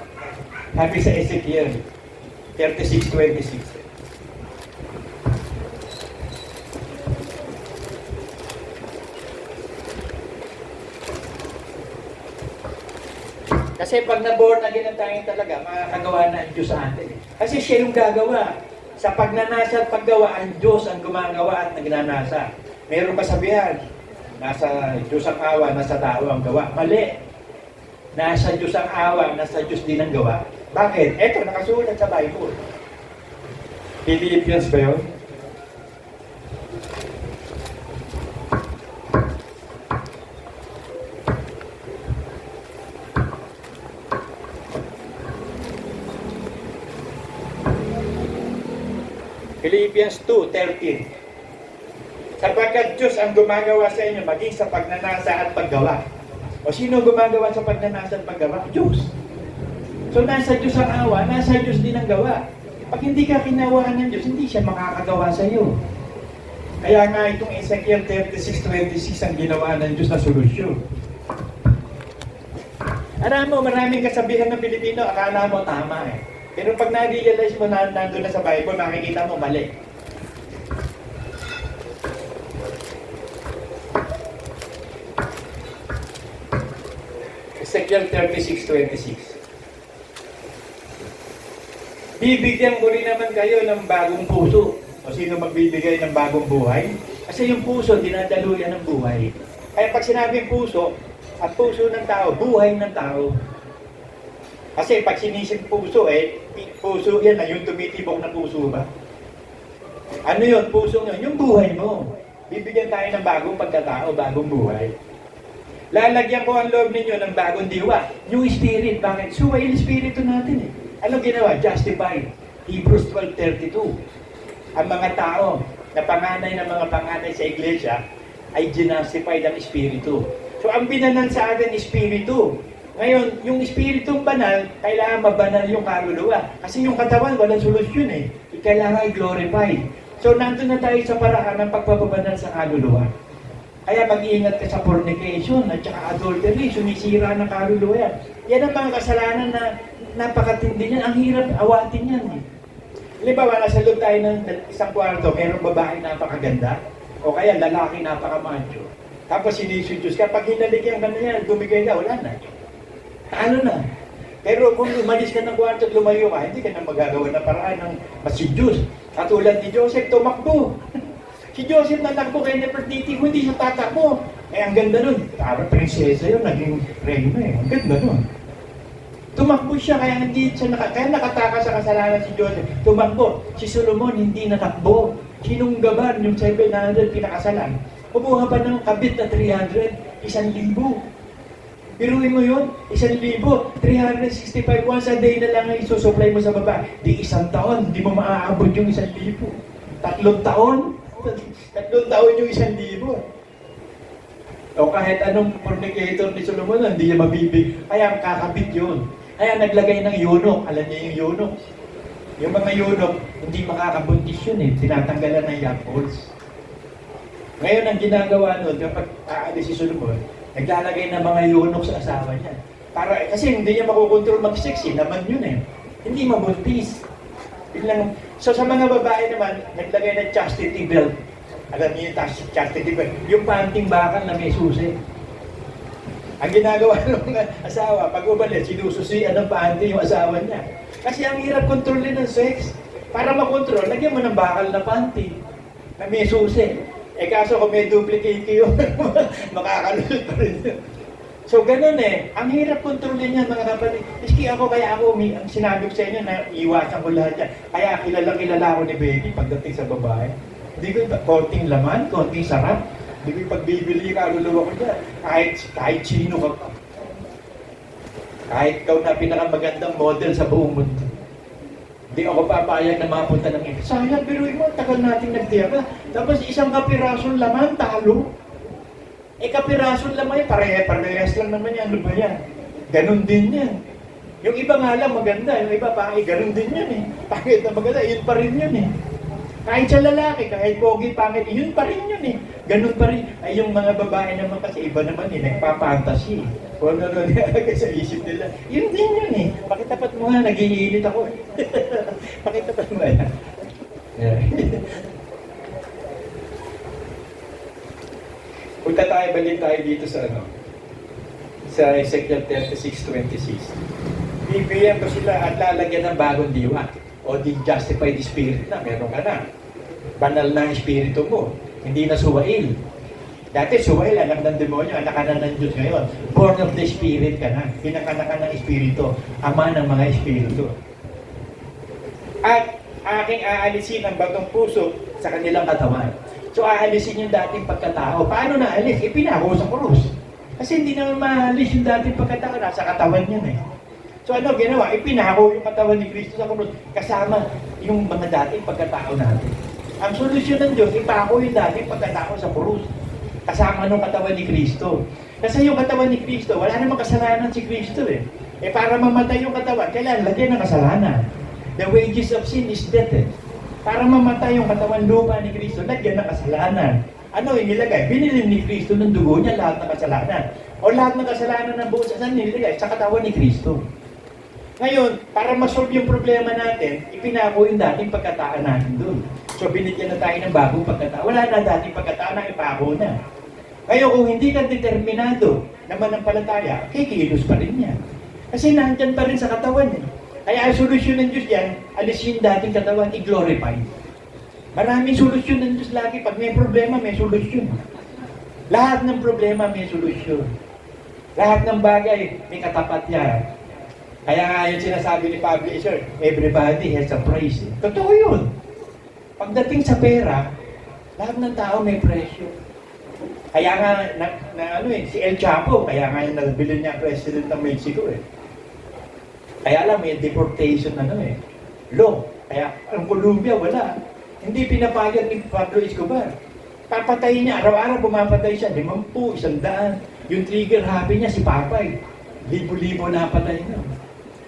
Sabi sa Ezekiel 36:26. Kasi pag na-born again na tayo talaga, makakagawa na ang Diyos sa atin. Kasi siya yung gagawa. Sa pagnanasa at paggawa, ang Diyos ang gumagawa at nagnanasa. Meron kasabihan, nasa Diyos ang awa, nasa tao ang gawa. Mali. Nasa Diyos ang awa, nasa Diyos din ang gawa. Bakit? Eto, nakasulat sa Bible. Philippians ba yun? Philippians 2:13. Sapagkat Diyos ang gumagawa sa inyo maging sa pagnanasa at paggawa. O sino gumagawa sa pagnanasa at paggawa? Diyos. So nasa Diyos ang awa, nasa Diyos din ang gawa. Pag hindi ka kinawaan ng Diyos, hindi siya makakagawa sa iyo. Kaya nga itong Ezekiel 36:26 ang ginawa ng Diyos na solusyon. Alam mo, maraming kasabihan ng Pilipino, akala mo tama eh. Pero pag na-realize mo na nandun na sa Bible, makikita mo mali. Ezekiel 36:26. Bibigyan ko rin naman kayo ng bagong puso. O sino magbibigay ng bagong buhay? Kasi yung puso, dinadaluyan ng buhay. Kaya pag sinabing puso, at puso ng tao, buhay ng tao. Kasi pag sinisip puso puso yan na yung tumitibok na puso ba? Ano yun? Puso yun? Yung buhay mo. Bibigyan tayo ng bagong pagkatao, bagong buhay. Lalagyan ko ang loob ninyo ng bagong diwa. New spirit. Bakit? Suwa yung spirito natin eh. Ano ginawa? Justified. Hebrews 12:32. Ang mga tao na panganay ng mga panganay sa iglesia ay ginustified ang espiritu. So ang binanan sa atin, espiritu. Ngayon, yung espiritong banal, kailangan mabanal yung kaluluwa. Kasi yung katawan, walang solusyon eh. Kailangan i-glorify. So, nandun na tayo sa paraan ng pagpapabanal sa kaluluwa. Kaya mag-iingat ka sa fornication at saka adultery, sumisira ng kaluluwa yan. Yan ang mga kasalanan na napakatindi niyan. Ang hirap awatin yan eh. Halimbawa, nasa loob tayo ng isang kwarto, mayroong babae napakaganda, o kaya lalaki napakamacho. Tapos sinisudyos ka, pag hinaligyan ka na yan, dumigay ka, wala na. Ano na? Pero kung umalis ka ng kwarto at lumayo ka, hindi ka na magagawa na paraan ng masidyos. Katulad ni Joseph, tumakbo. Si Joseph natakbo kay Nefertiti, hindi siya tatakbo. Ang ganda nun. Parang prinsesa yun, naging reyna eh. Ang ganda nun. Tumakbo siya, kaya hindi siya kaya nakatakas sa kasalanan si Joseph. Tumakbo. Si Solomon hindi natakbo. Sinunggaban yung 700 pinakasalan. Kumuha pa ng kabit na 300, 1,000. Biruin mo yun, 1,000, 365 once a day na lang ang isusupply mo sa baba. Di 1 taon, di mo maaabot yung 1,000. 3 taon? 3 taon yung 1,000. O kahit anong fornicator ni Solomon, hindi niya mabibig. Kaya kakabit yun. Kaya naglagay ng eunuch. Alam niya yung eunuch. Yung mga eunuch, hindi makakabuntis yun eh. Tinatanggalan ng yapols. Ngayon ang ginagawa nun, kapag aalis si Solomon, naglalagay ng mga eunuch sa asawa niya. Kasi hindi niya makukontrol mag-sex eh. Naman yun eh. Hindi mabuntis. So sa mga babae naman, naglagay ng chastity belt. Alam niyo yung chastity belt. Yung panting bakal na may susi. Ang ginagawa ng asawa, pag umalis, sinususian ng panty yung asawa niya. Kasi ang hirap kontrolin ng sex. Para makontrol, lagyan mo ng bakal na panty na may susi. Eh kaso kung may duplicate yun, makakalulot pa rin yun. So ganun eh, ang hirap kontrolin yan mga kapatid. Iski ako, kaya ako, ang sinabi ko sa inyo na iwasan ko lahat yan. Kaya kilala ako ni Becky pagdating sa babae. Hindi ko konting laman, konting sarap. Hindi ko pagbibili ka, luluwa ko dyan. Kahit sino ka pa. Kahit ikaw na pinakamagandang model sa buong mundo. Hindi ako papayag na mapunta ng iba. Sayang, biruin mo, tagal nating nagtiyaka. Tapos isang kapirasong laman, talo. Eh kapirasong laman, parehas lang naman yan. Ano ba yan? Ganon din yan. Yung iba nga lang maganda, yung iba pangit, ganon din yan eh. Pangit na maganda, yun pa rin yun eh. Kahit sa lalaki, kahit pogi, pangit, yun pa rin yun eh. Ganon pa rin. Ay yung mga babae naman kasi iba naman eh, nagpa-fantasy. Kung ano sa isip nila. Yun din yun eh. Pakitapat mo nga, nag-iinit ako eh. Pakitapat mo yan. Yeah. Punta tayo, balik tayo dito sa sa Ezekiel 36:26. Bibigyan ko sila at lalagyan ng bagong diwa o di justified spirit na, meron ka na. Banal na espiritu mo, hindi na suwail. Dati suwail, anak ng demonyo, anak ka na ng Diyos ngayon. Born of the Spirit ka na, pinakanak ka ng espiritu, ama ng mga espiritu. At aking aalisin ang bagong puso sa kanilang katawan. So aalisin yung dating pagkatao. Paano naalis? Ipinako sa krus. Kasi hindi naman maalis yung dating pagkatao. Nasa katawan yan eh. So ano ginawa? Ipinako yung katawan ni Kristo sa krus. Kasama yung mga dating pagkatao natin. Ang solusyon ng Diyos, ipako yung dating pagkatao sa krus. Kasama nung katawan ni Kristo. Kasi yung katawan ni Kristo, wala namang kasalanan si Kristo eh. Eh para mamatay yung katawan, kailangan lagyan ng kasalanan. The wages of sin is death eh. Para mamatay yung katawan lupa ni Kristo, lagyan ng kasalanan. Ano yung nilagay? Binili ni Kristo ng dugo niya lahat ng kasalanan. O lahat ng kasalanan ng buo sa nilagay sa katawan ni Kristo. Ngayon, para masolve yung problema natin, ipinako yung dating pagkataan natin doon. So binigyan na tayo ng bagong pagkataan. Wala na dating pagkataan na ipako na. Ngayon, kung hindi ka determinado na manampalataya, kikilos pa rin yan. Kasi nandyan pa rin sa katawan eh. Kaya ang solusyon ng Diyos yan, alis yung dating katawan, i-glorify. Maraming solusyon ng Diyos lagi. Pag may problema, may solusyon. Lahat ng problema, may solusyon. Lahat ng bagay, may katapat yan. Kaya nga yung sinasabi ni publisher, everybody has a price. Totoo yun. Pagdating sa pera, lahat ng tao may presyo. Kaya nga, si El Chapo, kaya nga yung nabili niya president ng Mexico eh. Kaya lang may deportation law. Kaya ang Colombia wala. Hindi pinapayag ni Pablo Escobar. Papatayin niya, araw-araw pumapatay siya, 50, 100. Yung trigger happy niya si Papay. Libo-libo na patay niya.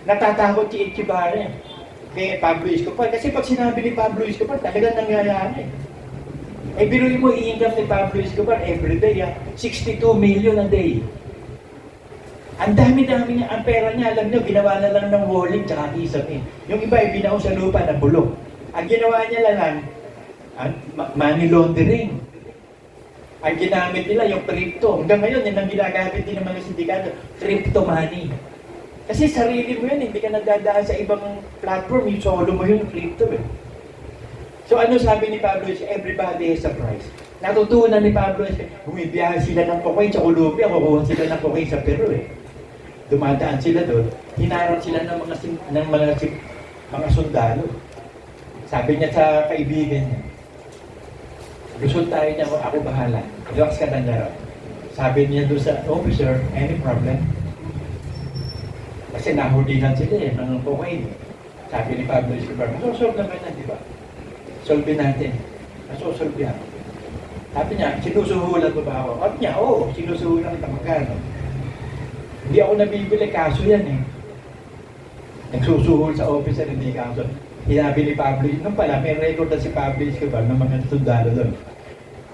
Natatakot si Echevarria kay Pablo Escobar. Kasi pag sinabi ni Pablo Escobar, talagang nangyayari. Eh biruin mo, i-income ni Pablo Escobar everyday, 62 million a day. Ang dami-dami niya, ang pera niya, alam niyo, ginawa na lang ng wallet tsaka kisame. Yung iba ay binaon sa lupa na bulok. Ang ginawa niya lang, money laundering. Ang ginamit nila, yung crypto. Hanggang ngayon, yan ang ginagamit din ng mga sindikato, crypto money. Kasi sarili mo yan, hindi ka nagdadaan sa ibang platform, yung solo mo yung crypto eh. So ano sabi ni Pablo, everybody has a price. Natutunan ni Pablo, bumibiyahe sila ng cocaine sa Colombia, kukuha sila ng cocaine sa Peru eh. Dumadaan sila doon, hinarap sila ng mga sundalo. Sabi niya sa kaibigan niya, lusot tayo niya, ako bahala. Relax ka na niya. Sabi niya doon sa officer, any problem? Kasi nahulihan sila eh, ng cocaine. Sabi ni Pablo Escobar, masosolve naman na, di ba? Solve natin. Masosolve yan. Sabi niya, sinusuhulan mo ba ako? Sabi niya, oo, sinusuhulan kita magkano. Hindi ako nabibili, kaso yan eh. Nagsusuhol sa officer, hindi kaso. Hinabi ni Pablo, nung pala, may record na si Pablo Escobar ng mga sundalo doon.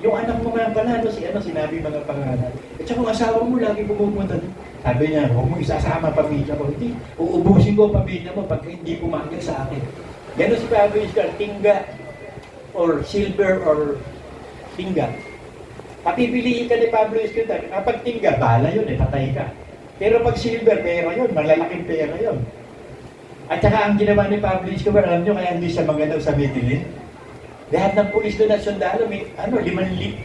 Yung anak mo nga pala, sinabi mga pangalan. At saka kung asawa mo, lagi pumupunta doon. Sabi niya, huwag mo isasama pamilya ko. Hindi, uubusin ko pamilya mo pag hindi pumayag sa akin. Ganon si Pablo Escobar, tingga, or silver, or tingga. Papipiliin ka ni Pablo Escobar, kapag tingga, bala yun eh, patay ka. Pero pag silver, pera yun, malalaking pera yun. At saka ang ginawa ni Pablo Escobar, alam nyo, kaya hindi siya magalaw sa Medellin. Lahat ng pulis doon at sundalo, may $5,000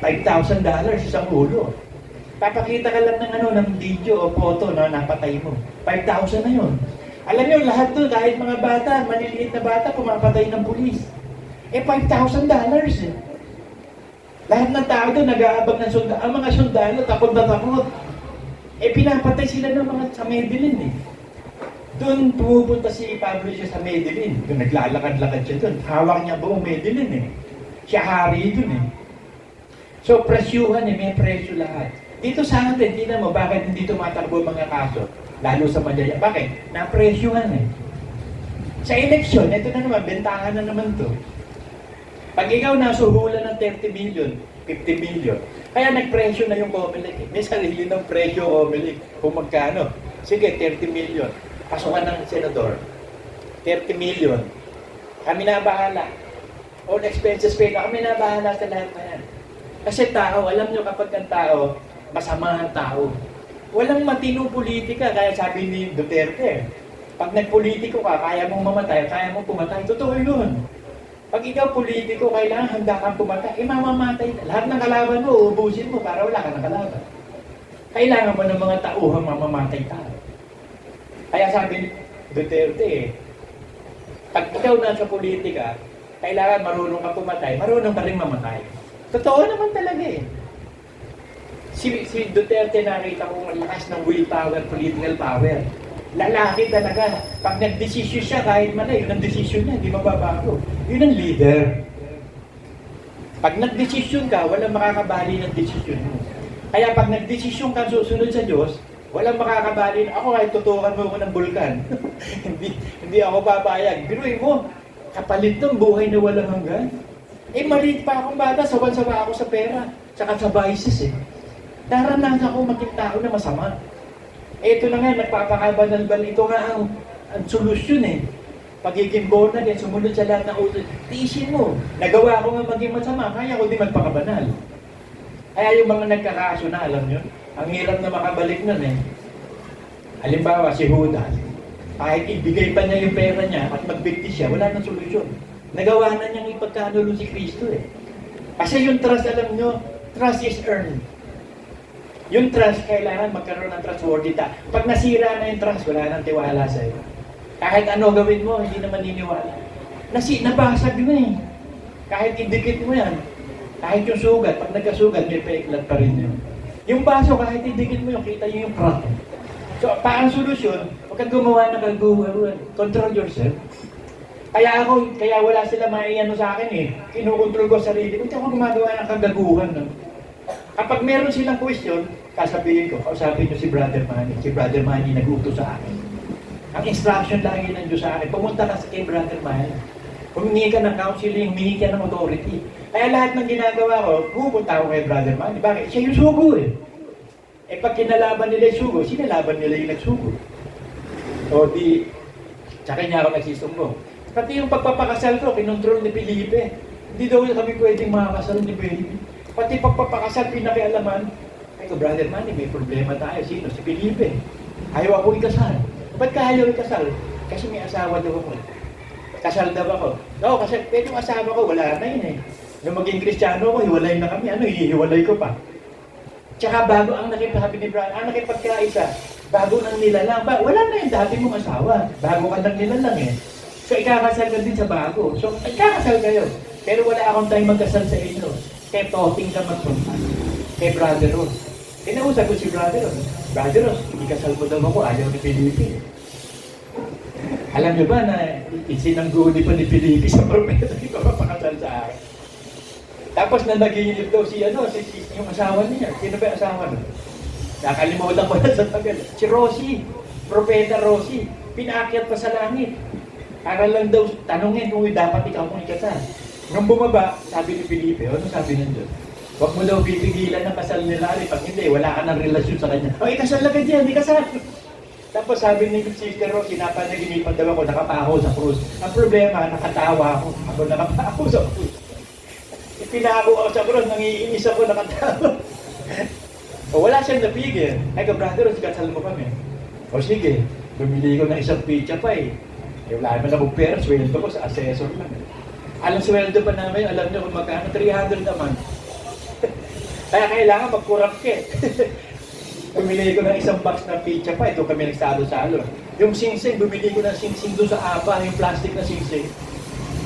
isang ulo. Papakita ka lang ng ng video o photo na napatay mo. 5,000 na yun. Alam niyo, lahat doon, kahit mga bata, maliliit na bata, pumapatay ng pulis. $5,000 eh. Lahat ng tao doon, nag-aabang ng sundalo. Ang mga sundalo, takot na takot. Pinapatay sila ng mga sa Medellin eh. Doon pumupunta si Pablo siya sa Medellin. Doon naglalakad-lakad siya doon. Hawak niya buong Medellin eh. Siya hari doon eh. So presyuhan eh, may presyo lahat. Dito sa atin, tingnan mo, bakit hindi tumatakbo mga kaso? Lalo sa Madaya. Bakit? Napresyuhan eh. Sa eleksyon, ito na naman, bentahan na naman to. Pag ikaw nasuhulan ng 30 million, 50 million, kaya nagpresyo na yung Comelec. May sarili ng presyo Comelec. Kung magkano. Sige, 30 million. Pasukan ng senador. 30 million. Kami na bahala. All expenses paid. Kami na bahala sa lahat na yan. Kasi tao, alam nyo kapag ang tao, masama ang tao. Walang matinong politika. Kaya sabi ni Duterte, pag nagpolitiko ka, kaya mong mamatay, kaya mong pumatay. Totoo yun. Pag ikaw politiko, kailangan handa kang pumatay, mamamatay. Lahat ng kalaban mo, uubusin mo para wala ka ng kalaban. Kailangan mo ng mga tauhang mamamatay tao. Kaya sabi ni Duterte, pag ikaw nasa politika, kailangan marunong ka pumatay, marunong ka rin mamatay. Totoo naman talaga eh. Si Duterte nakita ko ang lakas ng willpower, political power. Lalaki talaga. Pag nag-desisyon siya, kahit mali, yun ang desisyon niya, hindi mababago. Yun ang leader. Pag nag-desisyon ka, walang makakabali ng desisyon mo. Kaya pag nag-desisyon ka susunod sa Diyos, walang makakabali. Ako ay tutukan mo ako ng bulkan. hindi ako papayag. Biruin mo, kapalit ng buhay na walang hanggan. Maliit pa akong bata, sawan-sawa ako sa pera, saka sa vices eh. Naranasan ko maging tao na masama. Ito na nga, nagpapakabanal-bal. Ito nga ang solusyon eh. Pagiging born again, sumunod sa lahat ng utos. Tiisin mo. Nagawa ko nga maging masama, kaya ko din magpakabanal. Kaya yung mga nagkakaso na, alam nyo, ang hirap na makabalik nun eh. Halimbawa, si Judas, kahit ibigay pa niya yung pera niya at magbigti siya, wala nang solusyon. Nagawa na niyang ipagkanulo si Kristo eh. Kasi yung trust, alam nyo, trust is earned. Yung trust, kailangan magkaroon ng trustworthy ta. Pag nasira na yung trust, wala nang tiwala sa'yo. Kahit ano gawin mo, hindi naman niniwala. Nabasag na eh. Kahit idikit mo yan. Kahit yung sugat, pag nagkasugat, may paiklat pa rin yun. Yung baso, kahit idikit mo yun, kita nyo yung crack. So, paang solusyon, huwag kang gumawa ng kaguluhan. Control yourself. Kaya wala sila maiano sa akin eh. Kinukontrol ko sarili ko. Hindi ako gumagawa ng kagaguhan. No? Kapag meron silang question, kasabihin ko, kausapin nyo si Brother Manny. Si Brother Manny nag-utos sa akin. Ang instruction lagi ng Diyos sa akin, pumunta ka kay Brother Manny. Humingi ka ng counseling, humingi ka ng authority. Kaya lahat ng ginagawa ko, pupunta ako kay Brother Manny. Bakit? Siya yung sugo eh. Pag kinalaban nila yung sugo, sinalaban nila yung nagsugo. O di, sa kanya ako nagsisumbong. Pati yung pagpapakasal ko, kinontrol ni Felipe. Hindi daw kami pwedeng makakasal ni Felipe. Pati pagpapakasal, pinakialaman. Ay ko, Brother Manny, may problema tayo. Sino? Si Felipe. Ayaw ako ikasal. Ba't ka ayaw ikasal? Kasi may asawa daw ako. Kasal daw ako. Oo, kasi yung asawa ko, wala na yun eh. Nung maging Kristiyano ko, hiwalay na kami. Hihiwalay ko pa. Tsaka bago ang sabi ni Brother, ang nakipagkaisa, bago nang nilalang. Wala na yung dati mong asawa. Bago ka nang nilalang eh. So, ikakasal ka din sa bago. So, ikakasal kayo. Pero wala akong time magkasal sa inyo. Kaya toting ka magpunta. Kay Brother Ross. Tinausap ko si Brother Ross. Brother Ross, ikasal mo daw ako, ayaw ni Felipe. Alam niyo ba na isinangguni pa ni Felipe sa propeta, hindi pa mapakasal sa akin. Tapos na naginip daw yung asawa niya. Sino ba yung asawa nun? Nakalimutan ko na sa tagal. Si Rosie, propeta Rosie, pinaakyat pa sa langit. Para lang daw tanungin kung dapat ikaw kung ikasal. Nung bumaba, sabi ni Felipe, ano sabi ng Diyos? Huwag mo daw pipigilan ng kasal nila. Pag hindi, wala ka ng relasyon sa kanya. O, ikasal lang ka dyan, ikasal. Tapos sabi ni Sister Rose, napanaginipan daw ako, nakapako sa krus. Ang problema, nakatawa ako. Ako nakapako sa krus. Pinako ako sa krus, nangiinis ako, nakatawa. O, wala siyang napigil. Ay, Brother Rose, kasal mo kami. O, sige. Bumili ko ng isang pizza pa eh. Wala naman akong pera, sweldo ko sa assessor lang. Alam sweldo pa namin, alam nyo kung magkano, 300 naman. Kaya kailangan mag-corrupt ka eh. Bumili ko ng isang box ng pizza pa, ito kami nagsalo-salo. Yung singsing, bumili ko ng singsing doon sa APA, yung plastic na singsing.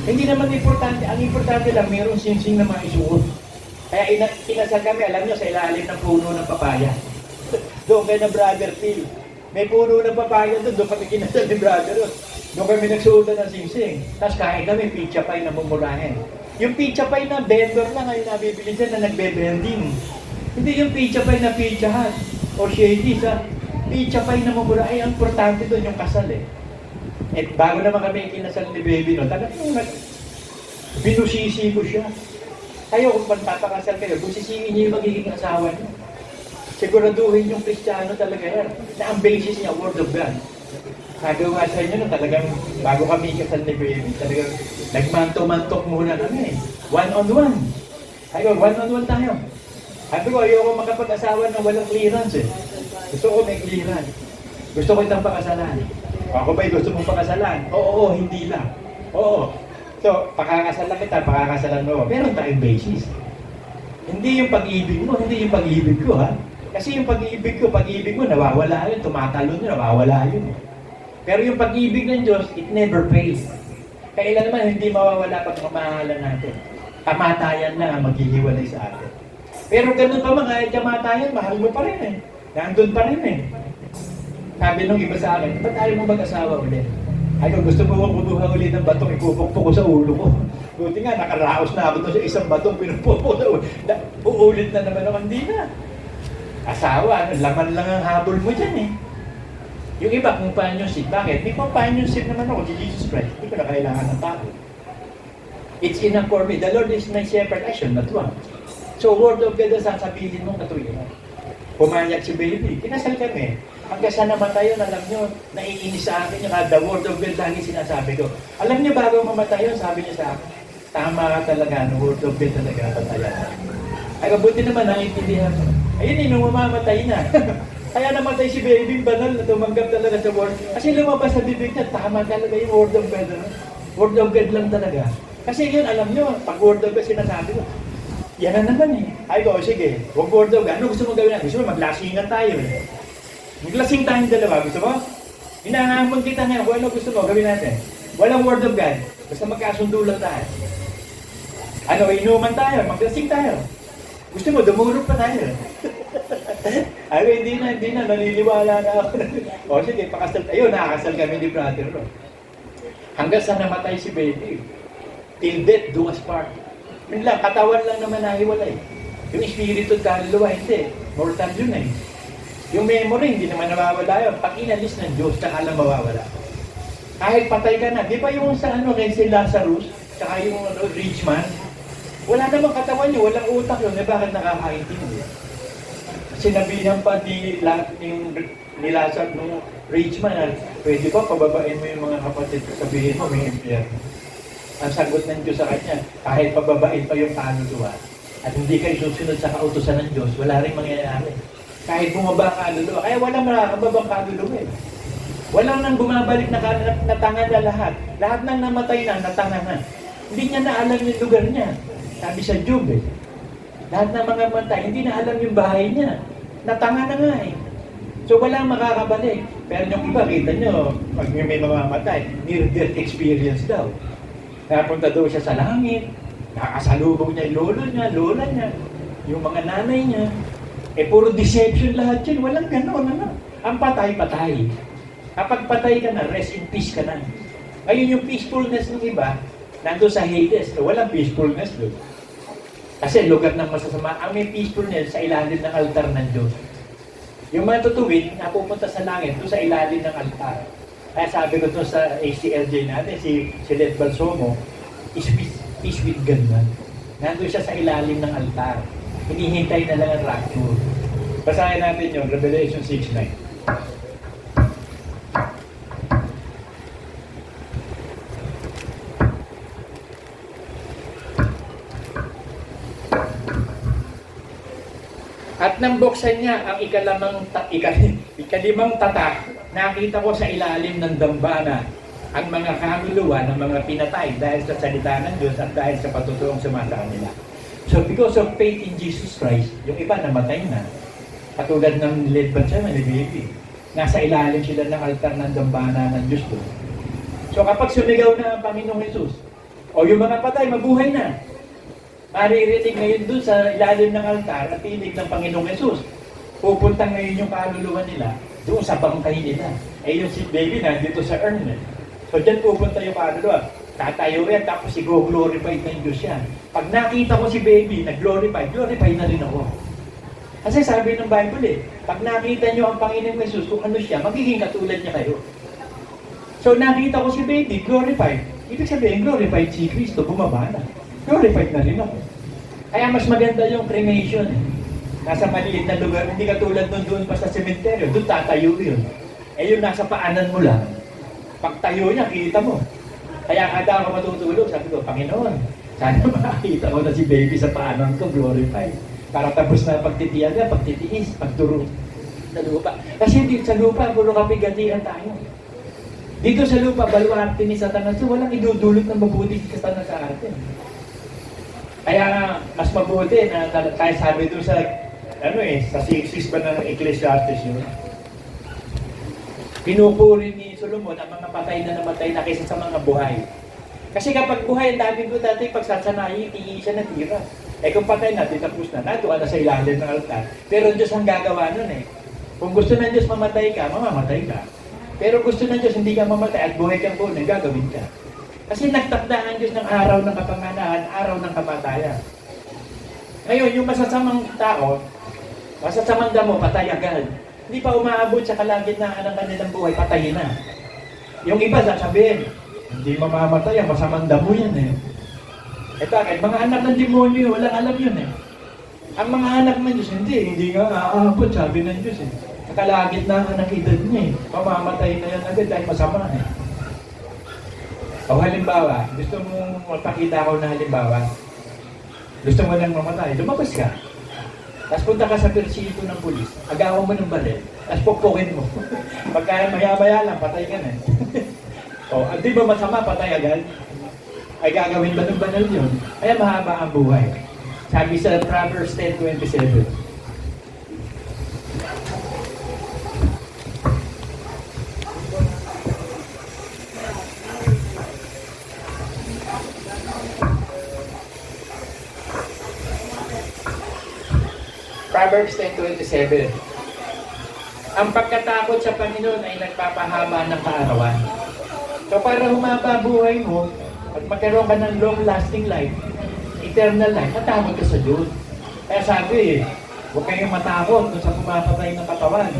Hindi naman importante, ang importante lang, mayroong singsing na maisuot. Kaya inasal kami, alam nyo, sa ilalim ng puno ng papaya. Doon kayo na Brother Phil. May puno ng papaya doon kami kinasal ni Brother. Doon kami nagsuotan ng singsing. Tapos kain kami, pizza pie na mumurahin. Yung pizza pie na vendor lang ngayon nabibili dyan na nagbe-branding. Hindi yung pizza pie na Pizza Hut o Shady sa pizza pie na mumura. Ay, ang importante doon yung kasal eh. Eh, bago naman kami kinasal ni Baby, no, talagang binusisi ko siya. Kayo, kung magpapakasal kayo, busisiin niyo yung magiging asawa niyo. Siguraduhin yung Kristiyano talaga yan, na ang basis niya, Word of God. Nagawa sa inyo na talagang, bago kami kasal ni Baby, talagang nagmanto-mantok muna kami. One-on-one. Ayun, one-on-one tayo. Sabi ko, ayoko makapag-asawa ng walang clearance eh. Gusto ko may clearance. Gusto ko itang pakasalan. Ako ba'y gusto mong pakasalan? Oo, hindi lang. Oo. So, pakakasalan kita, pakakasalan mo. Meron tayong basis. Hindi yung pag-ibig mo, hindi yung pag-ibig ko ha. Kasi yung pag-ibig mo, nawawala yun, tumatalon yun, nawawala yun. Pero yung pag-ibig ng Diyos, it never fails. Kailan naman hindi mawawala pag mamahalan natin. Kamatayan na ang maghihiwalay sa atin. Pero ganun pa man, kahit kamatayan, mahal mo pa rin eh. Nandun pa rin eh. Sabi nung iba sa akin, ba't ayaw mo mag-asawa ulit? Ayaw, gusto mo kong kumuha ulit ng batong ipupukpok ko sa ulo ko. Buti nga, nakaraos na ako sa isang batong pinupukpok sa ulo. Uulit na naman ako, hindi na. Asawa, laman lang ang habol mo dyan eh. Yung iba, companionship. Bakit? May companionship naman ako si Jesus Christ. Hindi ko na kailangan ng tao. It's enough for me. The Lord is my shepherd. I shall not want. So, Word of God ang sasabihin mong katuloy. Pumayag si Baby. Kinasal kami. Hanggang sa namatay yun, alam nyo, naiinis sa akin yung the Word of God lagi sinasabi ko. Alam niyo, bago mamatay yun, sabi niya sa akin, tama ka talaga, no, Word of God talaga, patayan. Ay, kabuti naman, naiintindihan ko. Ayun eh, nung mamamatay na. Kaya namatay si Baby, banal na tumanggap talaga sa Word. Kasi lumabas sa bibig niya, tama talaga yung Word of God. No? Word of God lang talaga. Kasi yun, alam nyo, pag Word of God sinasabi ko, yan na naman eh. Ay ko, sige, huwag Word of God. Ano gusto mo gawin natin? Gusto mo, maglasingan tayo eh. Maglasing tayong dalawa, gusto mo? Hinahamon kita ngayon, kung ano gusto mo, gawin natin. Walang Word of God, basta magkasundo lang tayo. Ano, inuman tayo, maglasing tayo. Gusto mo, dumulog pa tayo. Ay, hindi na, naniniwala na ako. O sige, pakasal tayo, nakakasal kami ni Brother Ron. Hanggang sa namatay si Baby. Till death do us part. Yun lang, katawan lang naman nahiwalay. Yung espiritu at kaluluwa, hindi. Mortal yun eh. Yung memory, hindi naman nawawala yun. Pag inalis ng Diyos, saka lang mawawala. Kahit patay ka na. Di ba yung sa ano, kay si Lazarus, saka yung rich man, wala namang katawan yun, walang utak yun. Eh, bakit nakakaintindi? Sinabihan pa ni Lazarus, nung rich man, pwede ba pababain mo yung mga kapatid ko, sabihin mo, may impyerno. Ang sagot ng Diyos sa kanya, kahit pababain pa yung kaluluwa at hindi kayo susunod sa kautusan ng Diyos, wala rin mangyayari. Kahit bumaba ang kaluluwa, kaya walang makakababang kaluluwa eh. Walang nang bumabalik na tanga na lahat. Lahat nang namatay na, natanga na. Hindi niya na alam yung lugar niya. Sabi sa Job eh. Lahat ng mga matay, hindi na alam yung bahay niya. Natanga na nga eh. So walang makakabalik. Pero yung iba, kita nyo, pag may mamamatay, near-death experience daw. Napunta daw siya sa langit, nakasalubong niya yung lola niya, yung mga nanay niya. Eh puro deception lahat yun, walang gano'n, ano. Ang patay-patay. Kapag patay ka na, rest in peace ka na. Ngayon yung peacefulness ng iba, nandun sa Hades, walang peacefulness doon. Kasi lugar ng masasama, ang may peacefulness sa ilalim ng altar ng Diyos. Yung mga tutuwid, napupunta sa langit, doon sa ilalim ng altar. Kaya sabi ko doon sa ACLJ natin, si Led Balsomo, is peace with God man. Nandun siya sa ilalim ng altar. Hinihintay na lang ang rapture. Basahin natin yung Revelation 6:9. At nang buksan niya ang ikalimang tatak, nakita ko sa ilalim ng dambana ang mga kaluluwa ng mga pinatay dahil sa salita ng Diyos at dahil sa patutuong sumasa kanila. So because of faith in Jesus Christ, yung iba namatay na. Katulad ng led ba siya, ni Baby. Nasa ilalim sila ng altar ng dambana ng Diyos doon. So kapag sumigaw na ang Panginoong Jesus, o yung mga patay, mabuhay na. Maririnig ngayon doon sa ilalim ng altar at tinig ng Panginoong Jesus. Pupunta ngayon yung kaluluwa nila doon sa bangkay nila. Eh yung si Baby na dito sa urn. So dyan pupunta yung kaluluwa. Tatayo yan, tapos i-glorify na yung Diyos yan. Pag nakita ko si Baby nag-glorify, glorify na rin ako. Kasi sabi ng Bible pag nakita nyo ang Panginoong Jesus kung ano siya, magiging katulad niya kayo. So nakita ko si Baby, glorified. Ibig sabihin, glorified si Kristo, bumaba na. Glorified na rin ako. Kaya mas maganda yung cremation. Nasa maliit na lugar, hindi katulad nun doon pa sa sementeryo, doon tatayo yun. Eh yung nasa paanan mo lang, pagtayo niya, kita mo. Kaya kada ako matutulog, sabi ko, Panginoon, sana makakita ko na si Baby sa paanan ko, glorified. Para tapos na pagtitiyaga, pagtitiis, pagturo sa lupa. Kasi dito sa lupa, puro kapigatian tayo. Dito sa lupa, baluarte ni Satanas, so walang idudulot ng mabuti sa atin. Kaya mas mabuti na tayo sabi doon sa, sa 6 ba ng Ecclesiastes yun. Pinupuri ni Solomon ang mga patay na namatay na kaysa sa mga buhay. Kasi kapag buhay, ang dami ko dati pagsasanayin, tingin siya na tira. Eh kung patay na, tapos na, natuwa na sa ilalim ng altar. Pero Diyos ang gagawa nun Kung gusto ng Diyos mamatay ka, mamamatay ka. Pero gusto ng Diyos hindi ka mamatay at buhay kang buhay, gagawin ka. Kasi nagtakda ang Diyos ng araw ng kapanganahan, araw ng kamatayan. Ngayon, yung masasamang tao, masasamang damo, patay agad. Hindi pa umaabot sa kalagitnaan ng kanilang buhay, patay na. Yung iba, sasabihin, hindi mamamatay, masamang damo yan Eh bakit? Mga anak ng demonyo, walang alam yun Ang mga anak ng Diyos, hindi nga aabot, sabi ng Diyos Nakalagitnaan ng edad niya Mamamatay na yan agad dahil masama O halimbawa, gusto mong magpakita ko na halimbawa, gusto mo nang mamatay, lumabas ka. Tapos punta ka sa persito ng pulis, agawan mo ng baril, tapos pukpukin mo. Pagka maya-maya lang, patay ka na. O, di ba masama, patay agad? Ay gagawin ba ng banal yun? Kaya mahaba ang buhay. Sabi sa Proverbs 10:27. Proverbs 10:27. Ang pagkatakot sa Panginoon ay nagpapahaba ng kaarawan. So para humaba buhay mo, at magkaroon ka ng long-lasting life, eternal life, matakot ka sa Diyos. Kaya sabi huwag kayong matakot dun sa pumapatay ng katawan.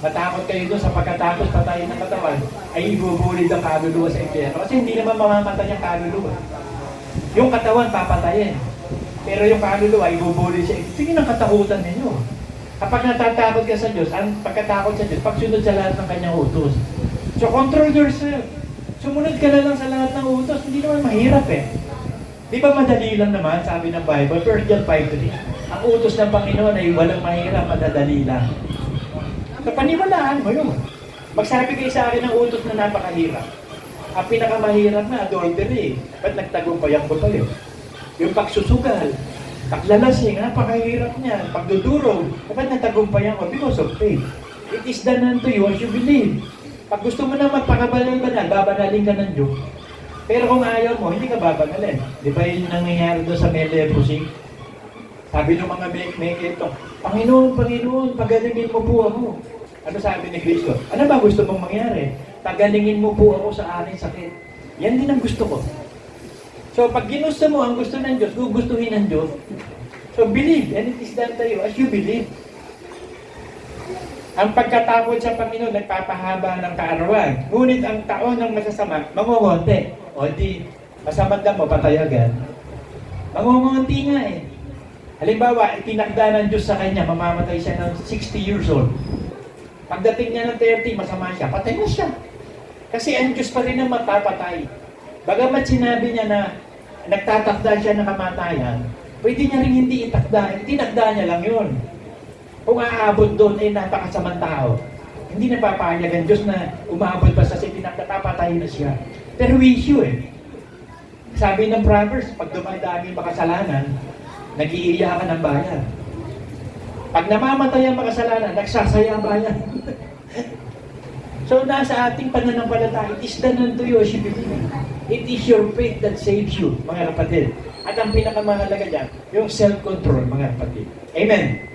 Matakot kayo dun sa pagkatapos patayin ng katawan, ay ibubulid ang kaluluwa sa impyerno. Kasi hindi naman mamamatay ang kaluluwa. Yung katawan papatayin. Pero yung kaluluwa, ibubuli siya. Sige ng katakutan ninyo. Kapag natatakot ka sa Diyos, ang pagkatakot sa Diyos, pagsunod sa lahat ng kanyang utos. So control yourself. Sumunod ka na lang sa lahat ng utos. Hindi naman mahirap Di ba madali lang naman, sabi ng Bible, 1 John 5:3. Ang utos ng Panginoon ay walang mahirap, madadali lang. So paniwalaan mo yun. Magsabi kayo sa akin ng utos na napakahirap. Ang pinakamahirap na, adultery. Ba't nagtagumpayan ko pa yun? Yung pagsusugal, paglalasing, napakahirap niyan. Pagdudurog, dapat natagumpayan ko because of faith. It is done unto you as you believe. Pag gusto mo na magpakabanal-banal, babanalin ka ng Diyos. Pero kung ayaw mo, hindi ka babanalin. Di ba yung nangyayari doon sa may leprosy? Sabi ng mga may ito, Panginoon, Panginoon, pagalingin mo po ako. Ano sabi ni Kristo? Ano ba gusto mong mangyari? Pagalingin mo po ako sa aking sakit. Yan din ang gusto ko. So, pag ginusto mo ang gusto ng Diyos, gugustuhin ng Diyos. So, believe, and it is done to you as you believe. Ang pagkatakot sa Panginoon, nagpapahaba ng kaarawan. Ngunit ang taon ng masasama, mangungonti. O di, masamanda mo, patay agad. Mangungonti nga Halimbawa, itinakda ng Diyos sa kanya, mamamatay siya ng 60 years old. Pagdating niya ng 30, masama siya, patay na siya. Kasi ang Diyos pa rin ang mapapatay. Bagamat sinabi niya na nagtatakda siya ng kamatayan, pwede niya rin hindi itakda. Itinakda niya lang yun. Kung aabot doon, napakasamang tao. Hindi napapayag ang Diyos na umabot pa sa pinagtatapatayin na siya. Pero issue eh. Sabi ng Proverbs, pag dumadami ang makasalanan, nag-iiyakan ang bayan. Pag namamatay ang makasalanan, nagsasaya ang bayan. So, nasa ating pananampalataya, it is done unto you as you believe. It is your faith that saves you, mga kapatid. At ang pinakamahalaga dyan, yung self-control, mga kapatid. Amen.